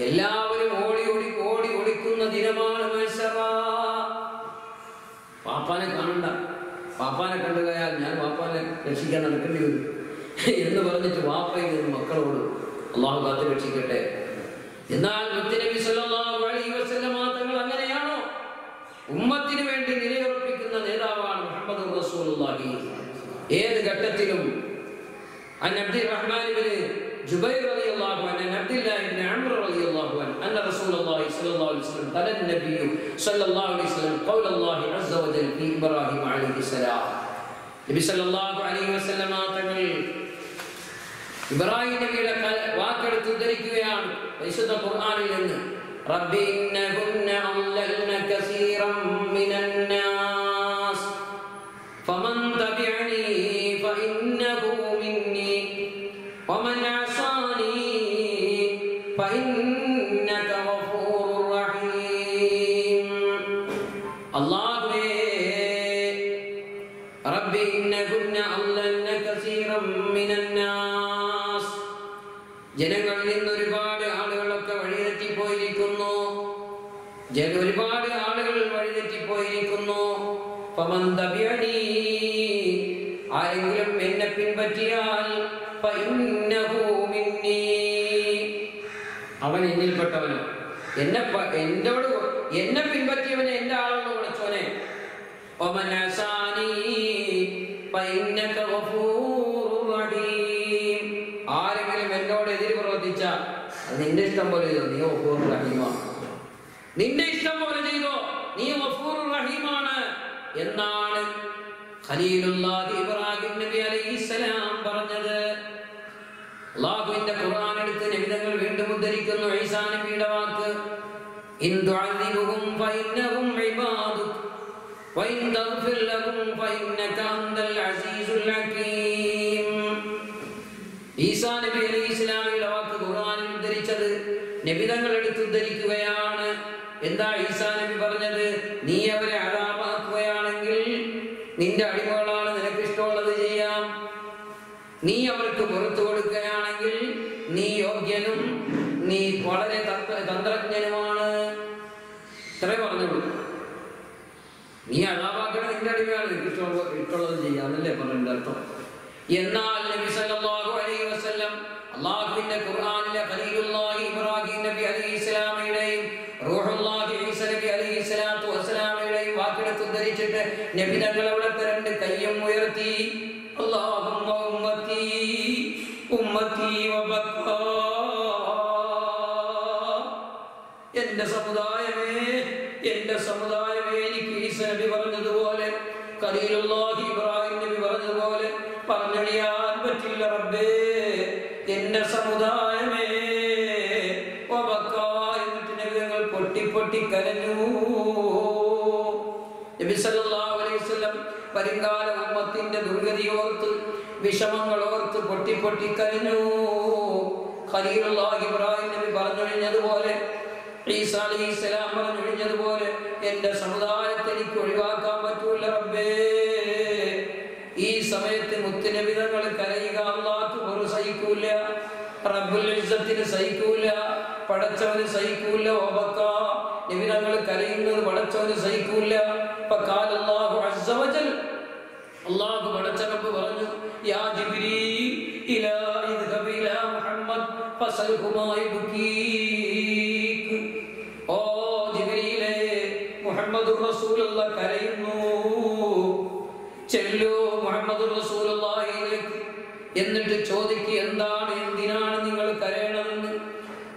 എല്ലാവരും ഓടി ഒളിക്കുന്ന ദിനമാണ് മഹ്ശറ. പാപ്പാനെ കാണണ്ട, പാപ്പാനെ കണ്ടുകയാൽ ഞാൻ പാപ്പാനെ രക്ഷിക്കാൻ നടക്കേണ്ടി വരും എന്ന് പറഞ്ഞിട്ട് വാപ്പയിൽ നിന്ന് മക്കളോട് അള്ളാഹു കാത്ത് രക്ഷിക്കട്ടെ. എന്നാൽ മുത്തുനബി സല്ലല്ലാഹു അലൈഹി വസല്ലം തങ്ങൾ അങ്ങനെയാണോ? ഉമ്മത്തിന് വേണ്ടി നിലയുറപ്പിക്കുന്ന നേതാവാണ് മുഹമ്മദ് റസൂലുള്ളാഹി. ഏത് ഘട്ടത്തിലും അൻ അബ്ദുറഹ്മാൻ ഇബ്നു ജുബൈർ റളിയല്ലാഹു അൻഹു, അബ്ദുല്ലാഹ് ഇബ്നു അംർ റളിയല്ലാഹു അൻഹു, അന്ന റസൂലുള്ളാഹി സ്വല്ലല്ലാഹു അലൈഹി വസല്ലം ഖല നബി സ്വല്ലല്ലാഹു അലൈഹി വസല്ലം ഖൗലല്ലാഹി അസ്സ വജൽ ഫീ ഇബ്രാഹിം അലൈഹി സലാം. നബി സല്ലല്ലാഹു അലൈഹി വസല്ലം തങ്ങൾ ഇബ്രാഹിം നബിയുടെ വാക്കെടുത്ത് ഉദ്ധരിക്കുകയാണ് പരിശുദ്ധ ഖുർആനിൽ നിന്ന്. റബ്ബി ഇന്നകുന്ന അല്ലൽന കസീറൻ മിനന്നാസ് ഫമൻ തബിഅനി ഫഇന്നഹു മിന്നി വമൻ അസാനി ഫഇന്നക ഗഫൂറുർ റഹീം. അല്ലാഹുവേ, റബ്ബി ഇന്നകുന്ന അല്ലൽന കസീറൻ മിനന്നാസ്, ജനങ്ങളിൽ നിന്ന് ഒരുപാട് ആളുകളൊക്കെ വഴിതെറ്റിപ്പോയിരിക്കുന്നു. ഒരുപാട് ആളുകൾ വഴിതെറ്റിപ്പോയിരിക്കുന്നു. ഫമൻ തബിഅനി, ആരെങ്കിലും എന്നെ പിൻപറ്റിയാൽ ഫഇന്നഹു മിന്നി, അവൻ എന്നിൽപ്പെട്ടവനോ. എന്നെ പിൻപറ്റിയവനെ എന്റെ ആളെന്ന് വിളിച്ചോനെ. വമൻ അസാനി ഫഇന്നക ഗഫൂറുർ റഹീം, ആരെങ്കിലും എന്നോട് എതിര് പ്രവർത്തിച്ചാൽ അത് നിന്റെ ഇഷ്ടം പോലെ ചെയ്തോ, നീ ഗഫൂറുർ റഹീമാണ്. നിന്റെ ഇഷ്ടം പോലെ ചെയ്തോ, നീ ഗഫൂറുർ റഹീമാണ് എന്നാണ് ഖലീലുല്ലാഹി ഇബ്രാഹിം നബി അലൈഹിസ്സലാം പറഞ്ഞത്. അല്ലാഹുവിന്റെ ഖുർആൻ എടുത്ത് നബി തങ്ങൾ വീണ്ടും വീണ്ടും ഉദ്ധരിക്കുന്നു ഈസാ നബിയുടെ വാക്ക്, ഇൻ തുഅദിബുഹും ഫഇന്നഹും ഇബാദുക വഇൻ തഗ്ഫിർ ലഹും ഫഇന്നക അൻതൽ അസീസുൽ ഹകീം. ഈസാ നബി അലൈഹിസ്സലാമിയുടെ വാക്ക് ഖുർആനിൽ ഉദ്ധരിച്ചത് നബി തങ്ങൾ എടുത്ത് ഉദ്ധരിക്കുകയാണ്. എന്താ ഈസാ നബി പറഞ്ഞത്? നീ അവരെ അദാബാക്കുകയാണെങ്കിൽ നിന്റെ അടിമകളാണ്, നിനക്ക് ഇഷ്ടമുള്ളത് ചെയ്യാം. നീ അവർക്ക് പുറത്തു കൊടുക്കുകയാണെങ്കിൽ നീ യോഗ്യനും നീ വളരെ തന്ത്രജ്ഞനുമാണ്. ഇത്രേ പറഞ്ഞുള്ളൂ. നീ അദാബാക്കണം, നിന്റെ അടിമയാണ്, നിനക്ക് ഇഷ്ടമുള്ളത് ചെയ്യാന്നല്ലേ പറഞ്ഞതിന്റെ അർത്ഥം. എന്നാൽ നബി സല്ലല്ലാഹു അലൈഹി വസല്ലം അല്ലാഹുവിന്റെ ഖുർആനിലെ ഖലീലുല്ലാഹി ഇബ്രാഹിം നബി അലൈഹിസ്സലാമയുടെയും റൂഹുല്ലാഹി ഈസാ നബി അലൈഹിസ്സലാത്തു വസ്സലാമയുടെയും വാക്കെടുത്ത് ഉദ്ധരിച്ചിട്ട് നബി തങ്ങൾ അവിടുത്തെ രണ്ട് കയ്യും ഉയർത്തി, അല്ലാഹുമ്മ ഉമ്മത്തി ഉമ്മത്തി വബക്കാ, എന്റെ സമുദായമേ എന്റെ സമുദായമേ, എനിക്ക് ഈസാ നബി പറഞ്ഞതുപോലെ ഖലീലുല്ലാഹി ഇബ്രാഹിം നബി പറഞ്ഞതുപോലെ പറഞ്ഞടിയാൻ പറ്റില്ല റബ്ബേ, എന്റെ സമുദായമേ വബക്കാ. എന്നിട്ട് നബി തങ്ങൾ പൊട്ടി പൊട്ടി കരഞ്ഞു. നബി സല്ലല്ലാഹു അലൈഹി വസല്ലം വരുംകാല ഉമ്മത്തിന്റെ ദുർഗതി ഓർത്ത് വിഷമങ്ങൾ ഓർത്ത് പൊട്ടി പൊട്ടി കരഞ്ഞു. ഖലീലുല്ലാഹി ഇബ്രാഹിം നബി പറഞ്ഞൊഴിഞ്ഞതുപോലെ, ഈസാ അലൈഹിസ്സലാം പറഞ്ഞൊഴിഞ്ഞതുപോലെ എന്റെ സമുദായത്തെ എനിക്ക് ഒഴിവാക്കാൻ പറ്റൂല റബ്ബേ. ഈ സമയത്ത് മുത്തുനബി തങ്ങൾ കരയുക അല്ലാഹു ഒരു സഹിക്കൂല, റബ്ബുൽ ഇസ്സത്തിന് സഹിക്കൂല, പടച്ചവന് സഹിക്കൂല. വബക്കാ, നബി തങ്ങൾ കരയുന്നത് പടച്ചവന് സഹിക്കൂല. ഫഖാല അല്ലാഹു അസ്സ വജൽ, അല്ലാഹു പടച്ച റബ്ബ് പറഞ്ഞു, യാ ജിബ്രീൽ ഇലാ ഇദ്ഹബ് ഇലാ മുഹമ്മദ് ഫസൽഹു മാ യുബ്കീക്. ഓ ജിബ്രീലേ, മുഹമ്മദുർ റസൂലുള്ളാഹ് കരയുന്നു, ചെല്ലൂ മുഹമ്മദുർ റസൂലുള്ളാഹിയിലേക്ക്, എന്നിട്ട് ചോദിക്കുക എന്താണ്, എന്തിനാണ് നിങ്ങൾ കരയണമെന്ന്.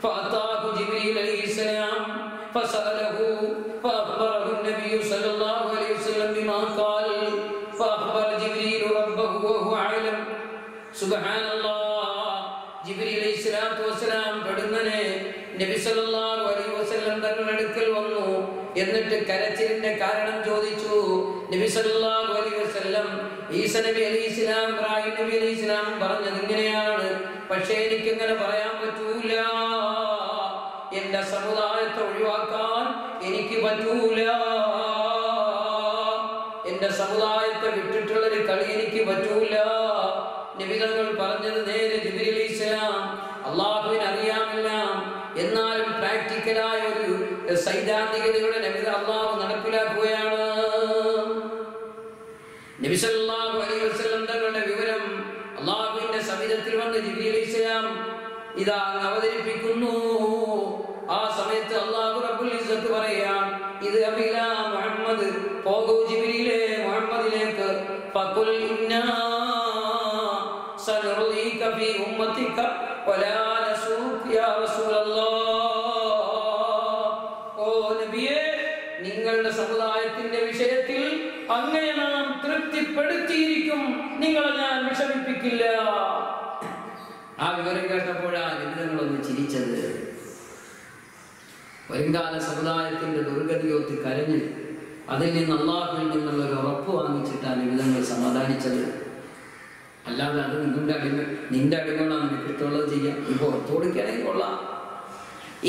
ഫഅതാഹു ജിബ്രീൽ അലൈഹിസ്സലാം ഫസഅലഹു ഫഅഖ്ബറഹു നബി സല്ലല്ലാഹു അലൈഹി വസല്ലം ബിമാ ഖാൽ ഫഅഖ്ബറ ജിബ്രീൽ റബ്ബഹു വഹുവ അഅലം. സുബ്ഹാനല്ലാഹ്. ജിബ്രീൽ അലൈഹിസ്സലാത്തു വസ്സലാം പെടുന്നനെ നബി സല്ലല്ലാഹു അലൈഹി വസല്ലം തങ്ങളുടെ അടുക്കൽ വന്നു. എന്നിട്ട് കരച്ചിലിന്റെ കാരണം ചോദിച്ചു. നബി സല്ലല്ലാഹു അലൈഹി വസല്ലം ഈസാ നബി അലൈഹിസ്സലാം ഇബ്രാഹിം നബി അലൈഹിസ്സലാം പറഞ്ഞത് ഇങ്ങനെയാണ്, പക്ഷേ എനിക്കിങ്ങനെ പറയാൻ പറ്റൂല, എന്റെ സമുദായത്തെ ഒഴിവാക്കാൻ എനിക്ക് പറ്റൂല, എന്റെ സമുദായത്തെ വിട്ടിട്ടുള്ളൊരു കളി എനിക്ക് പറ്റൂല. നബി തങ്ങൾ പറഞ്ഞത് നേരെ ജിബ്രീൽ അലൈഹിസ്സലാം അല്ലാഹുവിനെ അറിയാമില്ല, എന്നാലും പ്രാക്ടിക്കലായ ഒരു സൈദ്ധാന്തികതയുടെ നബി അല്ലാഹു നടപ്പിലാക്കുകയാണ്. നബി സല്ലല്ലാഹു അലൈഹി വസല്ലം തങ്ങളുടെ വിവരം അല്ലാഹുവിന്റെ സവിധത്തിൽ വന്ന് ജിബ്രീൽ അലൈഹിസ്സലാം ഇതാ അവതരിപ്പിക്കുന്നു. ആ സമയത്ത് അല്ലാഹു റബ്ബുൽ ഇസ്സത്ത് പറയാൻ, ഇത് അബിലാ മുഹമ്മദ്, പോകൂ ജിബ്രീലേ മുഹമ്മദിലേക്ക്, ഫഖുൽ ഇന്നാ സനുർദീക ഫീ ഉമ്മതിക വലാ നസൂക യാ റസൂലല്ലാഹ്. ഓ നബിയേ, നിങ്ങളുടെ സമുദായത്തിന്റെ വിഷയത്തിൽ അങ്ങനെ നാം തൃപ്തിപ്പെടുത്തിയിരിക്കും, നിങ്ങളെ ഞാൻ വിഷമിപ്പിക്കില്ല. ആ വിവരം കേട്ടപ്പോഴാണ് നിങ്ങളൊന്ന് ചിരിച്ചത്. വരുംകാല സമുദായത്തിന്റെ ദുർഗതിയോത്ത് കരഞ്ഞ് അതിൽ നിന്ന് അല്ലാഹുവിൽ നിന്നുള്ള ഒരു ഉറപ്പ് വാങ്ങിച്ചിട്ടാണ് വിധങ്ങൾ സമാധാനിച്ചത്. അല്ലാതെ അത് നിന്റെ അടിമകളാണ്, നിനക്ക് ഇഷ്ടമുള്ളത് ചെയ്യാം, നീ പുറത്തു കൊടുക്കുകയാണെങ്കിൽ കൊള്ളാം.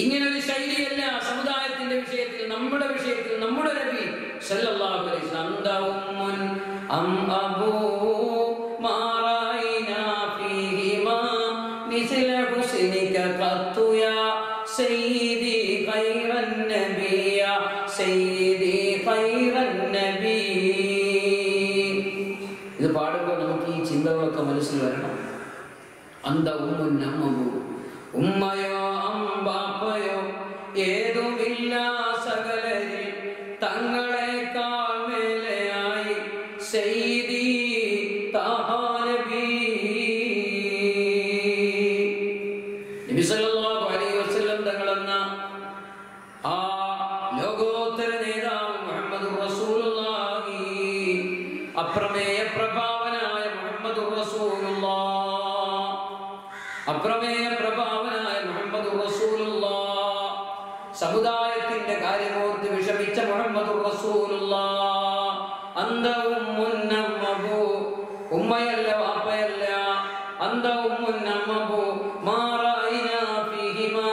ഇങ്ങനൊരു ശൈലിയല്ല സമുദായത്തിന്റെ വിഷയത്തിൽ, നമ്മുടെ വിഷയത്തിൽ. നമ്മുടെ നബി സല്ലല്ലാഹു അലൈഹി വസല്ലം അം അബൂ മാ റഅയ്നാ ഫീഹിമാ മിസ്ല ഹുസ്നിക ഖത്തു യാ സയ്യിദി ഖൈറൻ നബിയ സയ്യിദി ഖൈറൻ നബി. ഇത് പാടുമ്പോൾ നമുക്ക് ഈ ചിന്തകളൊക്കെ മനസ്സിൽ വരണം. അന്ത ഉമ്മുൻ അമ്മു, ഉമ്മയോ അമ്പാപ്പയോ ഏതുമില്ല സകലരിൽ തങ്ങളെക്കാൾ മേലെയായി സയ്യിദി താഹ നബി. നബി സല്ലല്ലാഹു അലൈഹി വസല്ലം തങ്ങളെന്ന ആ ലോകോത്തര നേതാവ് മുഹമ്മദുർ റസൂലുള്ളാഹി, അപ്രമേയ പ്രഭാവനായ മുഹമ്മദുർ റസൂലുള്ളാഹ്, അപ്രമേയ പ്രഭാവനായ മുഹമ്മദുർ റസൂലുള്ളാഹ് സമുദായത്തിന്റെ കാര്യമോർത്ത് വിഷമിച്ച മുഹമ്മദുർ റസൂലുള്ളാഹ് അന്ത ഉമ്മുൻ അമ്മബു, ഉമ്മയല്ല വാപ്പയല്ല, അന്ത ഉമ്മുൻ അമ്മബു മാ റഅയ്നാ ഫീഹിമാ,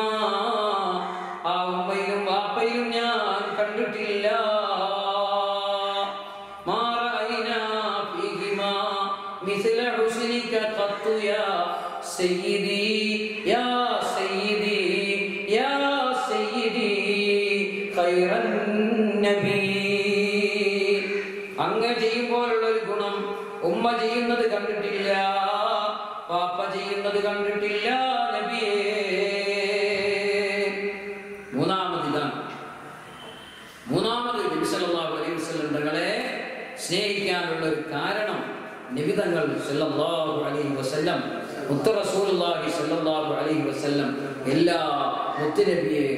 ആ ഉമ്മയും വാപ്പയും ഞാൻ കണ്ടിട്ടില്ല. മാ റഅയ്നാ ഫീഹിമാ മിസ്ല ഹുസ്നിക ഖത്തു യാ സയ്യിദി യാ സയ്യിദി യാ സയ്യിദി ഖൈറൻ നബി. അങ്ങ് ചെയ്യുമ്പോഴുള്ള ഒരു ഗുണം ഉമ്മ ചെയ്യുന്നത് കണ്ടിട്ടില്ല, പാപ്പ ചെയ്യുന്നത് കണ്ടിട്ടില്ല നബിയേ. മൂന്നാമത് നബി സല്ലല്ലാഹു അലൈഹി വസല്ലം തങ്ങളെ സ്നേഹിക്കാനുള്ള ഒരു കാരണം നബി തങ്ങൾ സല്ലല്ലാഹു അലൈഹി വസല്ലം മുത്ത് റസൂലുള്ളാഹി സല്ലല്ലാഹു അലൈഹി വസല്ലം എല്ലാ മുത്തുനബിയെ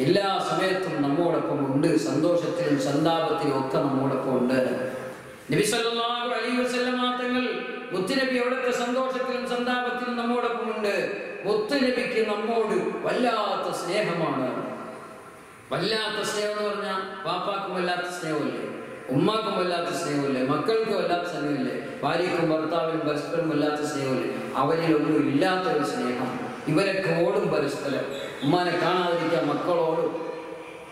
എല്ലാ സമയത്തും നമ്മോടൊപ്പം ഉണ്ട്. സന്തോഷത്തിലും സന്താപത്തിലും ഒക്കെ നമ്മോടൊപ്പം ഉണ്ട്. നബി സല്ലല്ലാഹു അലൈഹി വസല്ലം തങ്ങൾ മുത്തുനബി അവിടുത്തെ സന്തോഷത്തിലും സന്താപത്തിലും നമ്മോടൊപ്പം ഉണ്ട്. മുത്തുനബിക്ക് നമ്മോട് വല്ലാത്ത സ്നേഹമാണ്. വല്ലാത്ത സ്നേഹം എന്ന് പറഞ്ഞാൽ പാപ്പാക്കും വല്ലാത്ത സ്നേഹമല്ലേ, ഉമ്മാക്കും വല്ലാത്ത സ്നേഹമല്ലേ, മക്കൾക്കും വല്ലാത്ത സ്നേഹമില്ലേ, ഭാര്യയ്ക്കും ഭർത്താവിനും പരസ്പരം വല്ലാത്ത സ്നേഹമല്ലേ. അവരിലൊന്നും ഇല്ലാത്ത ഒരു സ്നേഹം. ഇവരൊക്കെ ഓടും പരസ്പരം. ഉമ്മാനെ കാണാതിരിക്കാൻ മക്കളോടും,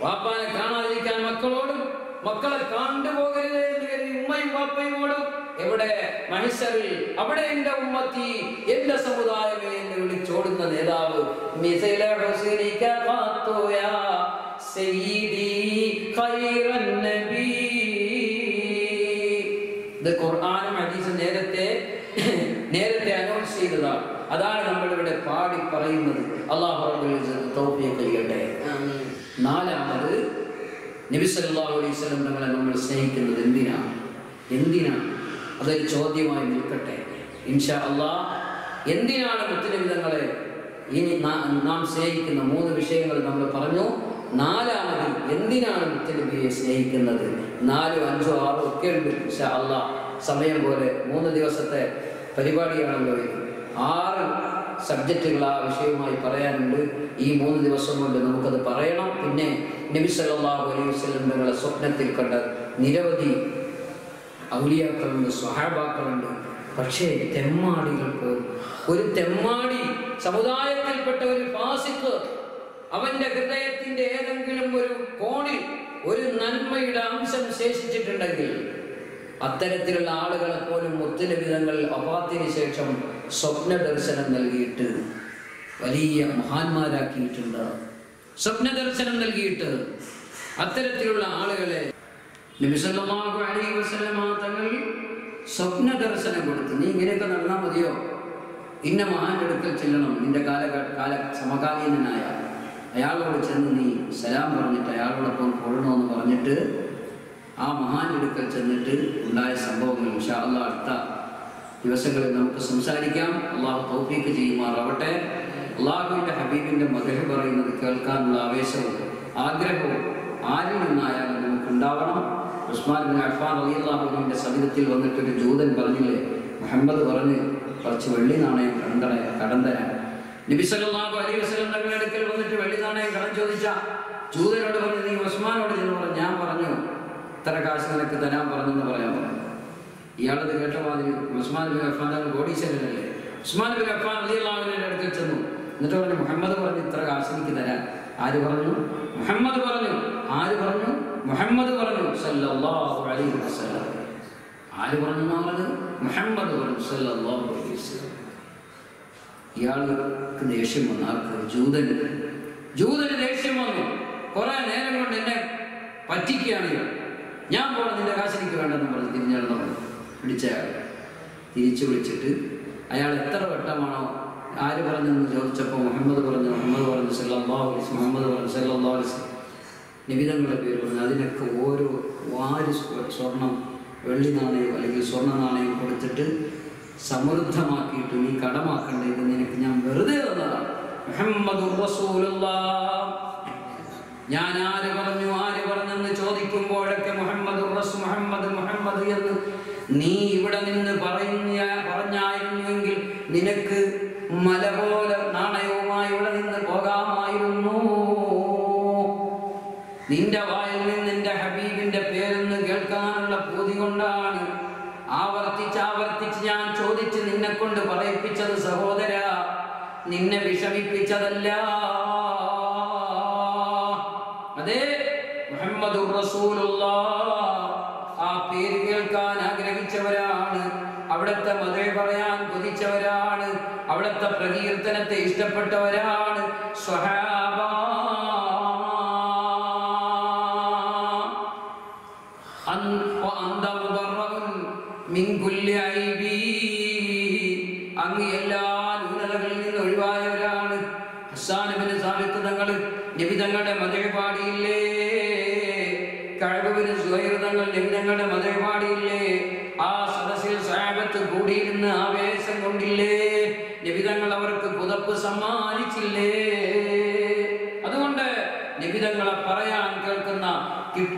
വാപ്പാനെ കാണാതിരിക്കാൻ മക്കളോടും, മക്കളെ കണ്ടുപോകരുത് എന്ന് കരുതി ഉമ്മയും വാപ്പയും ഓടും. എവിടെ? മഹ്ശറിൽ. അവിടെ എന്റെ ഉമ്മത്തി, എന്റെ സമുദായമേ എന്ന് വിളിച്ചോടുന്ന നേതാവ് മിസ്ല ഹുസ്നിക ഖത്തു യാ സയ്യിദി ഖൈറൻ നബി. ഇത് ഖുർആനും ഹദീസും നേരത്തെ അനൗൺസ് ചെയ്തതാണ്. അതാണ് നമ്മളിവിടെ പാടി പറയുന്നത്. അല്ലാഹു റബ്ബുൽ ഇസ്സത്ത് തൗഫീഖ് ചെയ്യട്ടെ. നാലാമത് നബി സല്ലല്ലാഹു അലൈഹി വസല്ലം തങ്ങളെ നമ്മൾ സ്നേഹിക്കുന്നത് എന്തിനാണ്? അതൊരു ചോദ്യമായി നിൽക്കട്ടെ ഇൻഷാ അല്ലാഹ്. എന്തിനാണ് മുത്തുനബി തങ്ങളെ ഇനി നാം സ്നേഹിക്കുന്ന 3 വിഷയങ്ങൾ നമ്മൾ പറഞ്ഞു. നാലാമത് എന്തിനാണ് മുത്തുനബിയെ സ്നേഹിക്കുന്നത്? 4, 5, 6 ഒക്കെ ഉണ്ട് ഇൻഷാ അല്ലാഹ്. സമയം പോലെ 3 ദിവസത്തെ പരിപാടിയാണല്ലോ ഇത്. 6 സബ്ജക്റ്റുകൾ ആ വിഷയവുമായി പറയാനുണ്ട്. ഈ 3 ദിവസം കൊണ്ട് നമുക്കത് പറയണം. പിന്നെ നബി സല്ലല്ലാഹു അലൈഹി വസല്ലം തങ്ങളെ സ്വപ്നത്തിൽ കണ്ട നിരവധി ഔലിയാക്കളുണ്ട്, സ്വഹാബാക്കളുണ്ട്. പക്ഷേ തെമ്മാടികൾ പോലും, ഒരു തെമ്മാടി സമുദായത്തിൽപ്പെട്ട ഒരു ഫാസിഖ്, അവന്റെ ഹൃദയത്തിന്റെ ഏതെങ്കിലും ഒരു കോണിൽ ഒരു നന്മയുടെ അംശം ശേഷിച്ചിട്ടുണ്ടെങ്കിൽ അത്തരത്തിലുള്ള ആളുകളെ പോലും മുത്തുനബി തങ്ങൾ വഫാത്തിന് ശേഷം സ്വപ്ന ദർശനം നൽകിയിട്ട് വലിയ മഹാന്മാരാക്കിയിട്ടുണ്ട്. സ്വപ്ന ദർശനം നൽകിയിട്ട് അത്തരത്തിലുള്ള ആളുകളെ നബി സല്ലല്ലാഹു അലൈഹി വസല്ലം തങ്ങൾ സ്വപ്ന ദർശനം കൊടുത്തു. നീ ഇങ്ങനെയൊക്കെ നടന്നാൽ മതിയോ? ഇന്ന മഹാന്റെ അടുക്കൽ ചെല്ലണം. നിന്റെ സമകാലീനനായ അയാളോട് ചെന്ന് നീ സലാം പറഞ്ഞിട്ട് അയാളോടൊപ്പം കൊള്ളണമെന്ന് പറഞ്ഞിട്ട് ആ മഹാന്റെ അടുക്കൽ ചെന്നിട്ട് ഉണ്ടായ സംഭവങ്ങൾ ഇൻഷാ അല്ലാഹ് അടുത്ത ദിവസങ്ങളിൽ നമുക്ക് സംസാരിക്കാം. അള്ളാഹു തൗഫീഖ് ചെയ്യുമാറാവട്ടെ. അള്ളാഹുവിന്റെ ഹബീബിന്റെ മദ്ഹ് പറയുന്നത് കേൾക്കാനുള്ള ആവേശവും ആഗ്രഹവും ആരിൽ നിന്നായാലും നമുക്ക് ഉണ്ടാവണം. ഉസ്മാൻ ബിൻ അഫ്ഫാൻ റളിയല്ലാഹു അൻഹുവിന്റെ സവിധത്തിൽ വന്നിട്ടൊരു ജൂതൻ പറഞ്ഞില്ലേ, മുഹമ്മദ് പറഞ്ഞ് കുറച്ച് വെള്ളി നാണയം കടം തരാൻ. നബി സല്ലല്ലാഹു അലൈഹി വസല്ലം തങ്ങളുടെ അടുക്കൽ വന്നിട്ട് വെള്ളി നാണയം കടം ചോദിച്ച ജൂതനോട് പറഞ്ഞു, നീ ഉസ്മാനോട് ചെന്ന് പറഞ്ഞു, ഞാൻ പറഞ്ഞു ഇത്ര കാശ് നിനക്ക് തരാൻ പറഞ്ഞെന്ന് പറയാൻ പറഞ്ഞു. ഇയാളത് കേട്ട മാതിരി ഉസ്മാൻ ബിൻ അഫ്ഫാൻ തങ്ങൾ കോടീശ്വരനല്ലേ. ഉസ്മാൻ ബിൻ അഫ്ഫാൻ റളിയല്ലാഹു അൻഹുവിന്റെ അടുക്കൽ ചെന്നു. എന്നിട്ട് പറഞ്ഞു, മുഹമ്മദ് പറഞ്ഞു ഇത്ര കാശ് എനിക്ക് തരാൻ. ആര് പറഞ്ഞു? മുഹമ്മദ് പറഞ്ഞു. ആര് പറഞ്ഞു? മുഹമ്മദ് പറഞ്ഞു സല്ലല്ലാഹു അലൈഹി വസല്ലം. ആര് പറഞ്ഞു എന്നുള്ളത്? മുഹമ്മദ് പറഞ്ഞു സല്ലല്ലാഹു അലൈഹി വസല്ലം. ഇയാൾക്ക് ദേഷ്യം വന്നു. ആർക്ക്? ജൂതന് ദേഷ്യം വന്നു. കുറെ നേരം കൊണ്ട് എന്നെ പറ്റിക്കുകയാണ് ഇയാൾ. ഞാൻ പോകണം, നിന്റെ കാശ് എനിക്ക് വേണ്ടെന്ന് പറഞ്ഞു തിരിഞ്ഞെന്ന് പറഞ്ഞു. പിടിച്ചയാൾ തിരിച്ചു വിളിച്ചിട്ട് അയാൾ എത്ര വട്ടമാണോ ആര് പറഞ്ഞെന്ന് ചോദിച്ചപ്പോൾ മുഹമ്മദ് പറഞ്ഞു സല്ലല്ലാഹു അലൈഹി വസല്ലം, മുഹമ്മദ് പറഞ്ഞു സല്ലല്ലാഹു അലൈഹി വസല്ലം, നിബിതങ്ങളുടെ പേര് പറഞ്ഞു. അതിനൊക്കെ ഓരോ വാരി സ്വർണം, വെള്ളി നാണയം അല്ലെങ്കിൽ സ്വർണ്ണ നാണയം കൊടുത്തിട്ട് സമൃദ്ധമാക്കിയിട്ട് നീ കടമാക്കേണ്ടത് നിനക്ക് ഞാൻ വെറുതെ തന്നതാണ്. മുഹമ്മദുർ റസൂലുള്ളാഹ്. ഞാൻ ആര് പറഞ്ഞെന്ന് ചോദിക്കുമ്പോഴൊക്കെ മുഹമ്മദ് എന്ന് നീ ഇവിടെ നിന്ന് പറഞ്ഞായിരുന്നുവെങ്കിൽ നിനക്ക് മല പോലെ നാണയവുമായി ഇവിടെ നിന്ന് പോകാമായിരുന്നു. സഹോദര, നിന്നെ വിഷമിപ്പിച്ചതല്ല. അതെ, മുഹമ്മദുർ റസൂലുള്ളാഹ് ആ പേര് കേൾക്കാൻ ആഗ്രഹിച്ചവരാണ്, അവിടുത്തെ മദഹ് പറയാൻ കൊതിച്ചവരാണ്, അവിടുത്തെ പ്രകീർത്തനത്തെ ഇഷ്ടപ്പെട്ടവരാണ് സ്വഹാബ. അങ്ങ് എല്ലാ ന്യൂനതകളിൽ നിന്ന് ഒഴിവായവരാണ്. ഹസ്സാൻ ഇബ്നു സാബിത്ത് തങ്ങൾ നബി തങ്ങളുടെ മദഹ് പാടിയില്ലേ? കഅബ് ഇബ്നു സുഹൈർ തങ്ങൾ നബി തങ്ങളുടെ മദഹ് പാടിയില്ലേ? ആ സദസ്സിൽ സഹാബത്ത് കൂടിയിരുന്ന് ആവേശം കൊണ്ടില്ലേ? നബി തങ്ങൾ അവർക്ക് പുതപ്പ് സമ്മാനിച്ചില്ലേ? അതുകൊണ്ട് നബി തങ്ങളെ പറയാൻ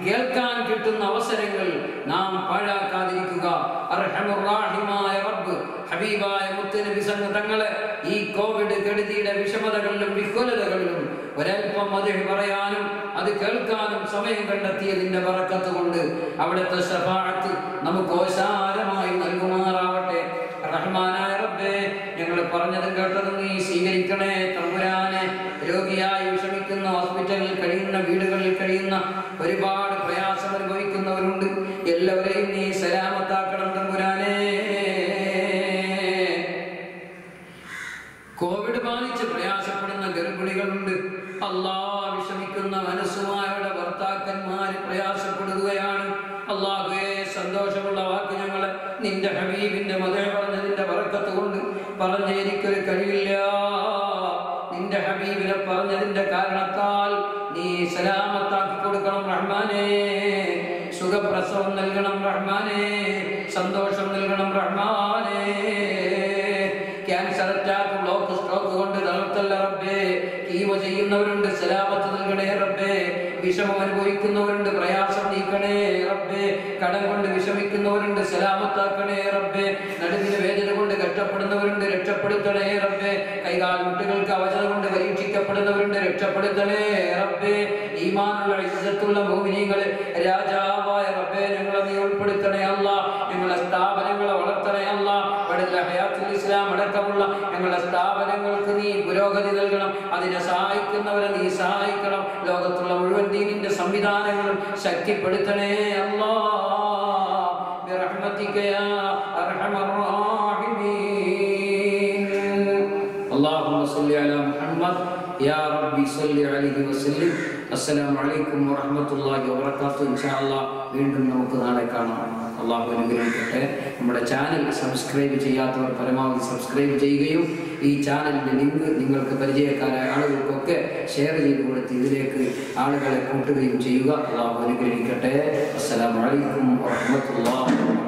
കേൾക്കാൻ കിട്ടുന്ന അവസരങ്ങൾ നാം പാഴാക്കാതിരിക്കുക. അർഹമുർ റഹീമായ റബ്ബ് ഹബീബായ മുത്തുനബി തങ്ങളെ ഈ കോവിഡ് കെടുതിയുടെ വിഷമതകളിലും വിഹ്വലതകളിലും ഒരൽപ്പം മദഹ് പറയാനും അത് കേൾക്കാനും സമയം കണ്ടെത്തിയതിന്റെ ബറക്കത്ത് കൊണ്ട് അവിടുത്തെ ശഫാഅത്ത് നമുക്ക് ഓശാരമായി നൽകുമാറാവട്ടെ. റഹ്മാനായ റബ്ബേ, ഞങ്ങൾ പറഞ്ഞതും കേട്ടതും നീ സ്വീകരിക്കണേ തമ്പുരാനെ. രോഗിയായി വിഷമിക്കുന്ന, ഹോസ്പിറ്റലിൽ കഴിയുന്ന, വീടുകളിൽ കഴിയുന്ന, ഒരുപാട് പ്രയാസം അനുഭവിക്കുന്നവരുണ്ട്. എല്ലാവരെയും നീ സലാമത്താക്കണം തമ്പുരാനെ. കോവിഡ് ബാധിച്ച് പ്രയാസപ്പെടുന്ന ഗർഭിണികളുണ്ട്. അല്ലാഹ്, വിഷമിക്കുന്ന മനസ്സുമാരുടെ ഭർത്താക്കന്മാര് പ്രയാസപ്പെടുകയാണ്. അല്ലാഹുവേ, സന്തോഷമുള്ള വാക്ക് ഞങ്ങളെ നിന്റെ ഹബീബിന്റെ മദഹ് പറഞ്ഞതിന്റെ ബറക്കത്ത് കൊണ്ട് പറഞ്ഞ എനിക്കൊരു കഴിവില്ല. നിന്റെ ഹബീബിനെ പറഞ്ഞതിന്റെ കാരണത്താൽ നീ സലാമത്താക്കി കൊടുക്കണം റഹ്മാനേ. സുഖപ്രസവം നൽകണം റഹ്മാനേ. സന്തോഷം നൽകണം റഹ്മാനേ. ക്യാൻസർ അറ്റാക്ക്, ബ്ലോക്ക്, സ്ട്രോക്ക് കൊണ്ട് തളർത്തല്ല റബ്ബേ. കീമ ചെയ്യുന്നവരുണ്ട്, സലാമത്ത് നൽകണേ റബ്ബേ. വിഷമം അനുഭവിക്കുന്നവരുണ്ട്, പ്രയാസം നീക്കണേ റബ്ബേ. കടം കൊണ്ട് വിഷമിക്കുന്നവരുണ്ട്, സലാമത്താക്കണേ റബ്ബേ. നടുവിന് വേദന കൊണ്ട് കഷ്ടപ്പെടുന്നവരുണ്ട്, രക്ഷപ്പെടുത്തണേ റബ്ബേ. കൈകാൽ മുട്ടുകൾക്ക് അവശത കൊണ്ട് പരീക്ഷിക്കപ്പെടുന്നവരുണ്ട്, രക്ഷപ്പെടുത്തണേ റബ്ബേ. ഈമാനുള്ള ഇസ്സത്തുള്ള മുഅ്മിനീങ്ങളെ രാജാവായ റബ്ബേ, ഞങ്ങളെ നീ ഉൾപ്പെടുത്തണേ അല്ലാഹ്. ഞങ്ങളെ സ്ഥാപനങ്ങളെ വളർത്തണേ അല്ലാഹ്. ഹയാത്തുൽ ഇസ്ലാം അടക്കമുള്ള ഞങ്ങളുടെ സ്ഥാപനങ്ങൾക്ക് നീ പുരോഗതി നൽകണം. അതിനെ സഹായിക്കുന്നവരെ നീ സഹായിക്കണം. ലോകത്തുള്ള മുഴുവൻ ദീനിന്റെ സംവിധാനങ്ങളും ശക്തിപ്പെടുത്തണേ അല്ലാഹ്. ബിറഹ്മതിക യാ അർഹമർ റഹീമീൻ. അല്ലാഹുമ്മ സ്വല്ലി അലാ മുഹമ്മദ് യാ റബ്ബി സ്വല്ലി അലൈഹി വസല്ലം. അസ്സലാമു അലൈക്കും വറഹ്മത്തുള്ളാഹി വബറകാതുഹു. ഇൻഷാ അല്ലാഹ് വീണ്ടും നമുക്ക് നാളെ കാണാം. അള്ളാഹു അനുഗ്രഹിക്കട്ടെ. നമ്മുടെ ചാനൽ സബ്സ്ക്രൈബ് ചെയ്യാത്തവർ പരമാവധി സബ്സ്ക്രൈബ് ചെയ്യുകയും ഈ ചാനലിൻ്റെ ലിങ്ക് നിങ്ങൾക്ക് പരിചയക്കാരായ ആളുകൾക്കൊക്കെ ഷെയർ ചെയ്ത് കൊടുത്ത് ഇതിലേക്ക് ആളുകളെ കൂട്ടുകയും ചെയ്യുക. അള്ളാഹു അനുഗ്രഹിക്കട്ടെ. അസ്സലാമു അലൈക്കും വറഹ്മത്തുള്ളാഹി.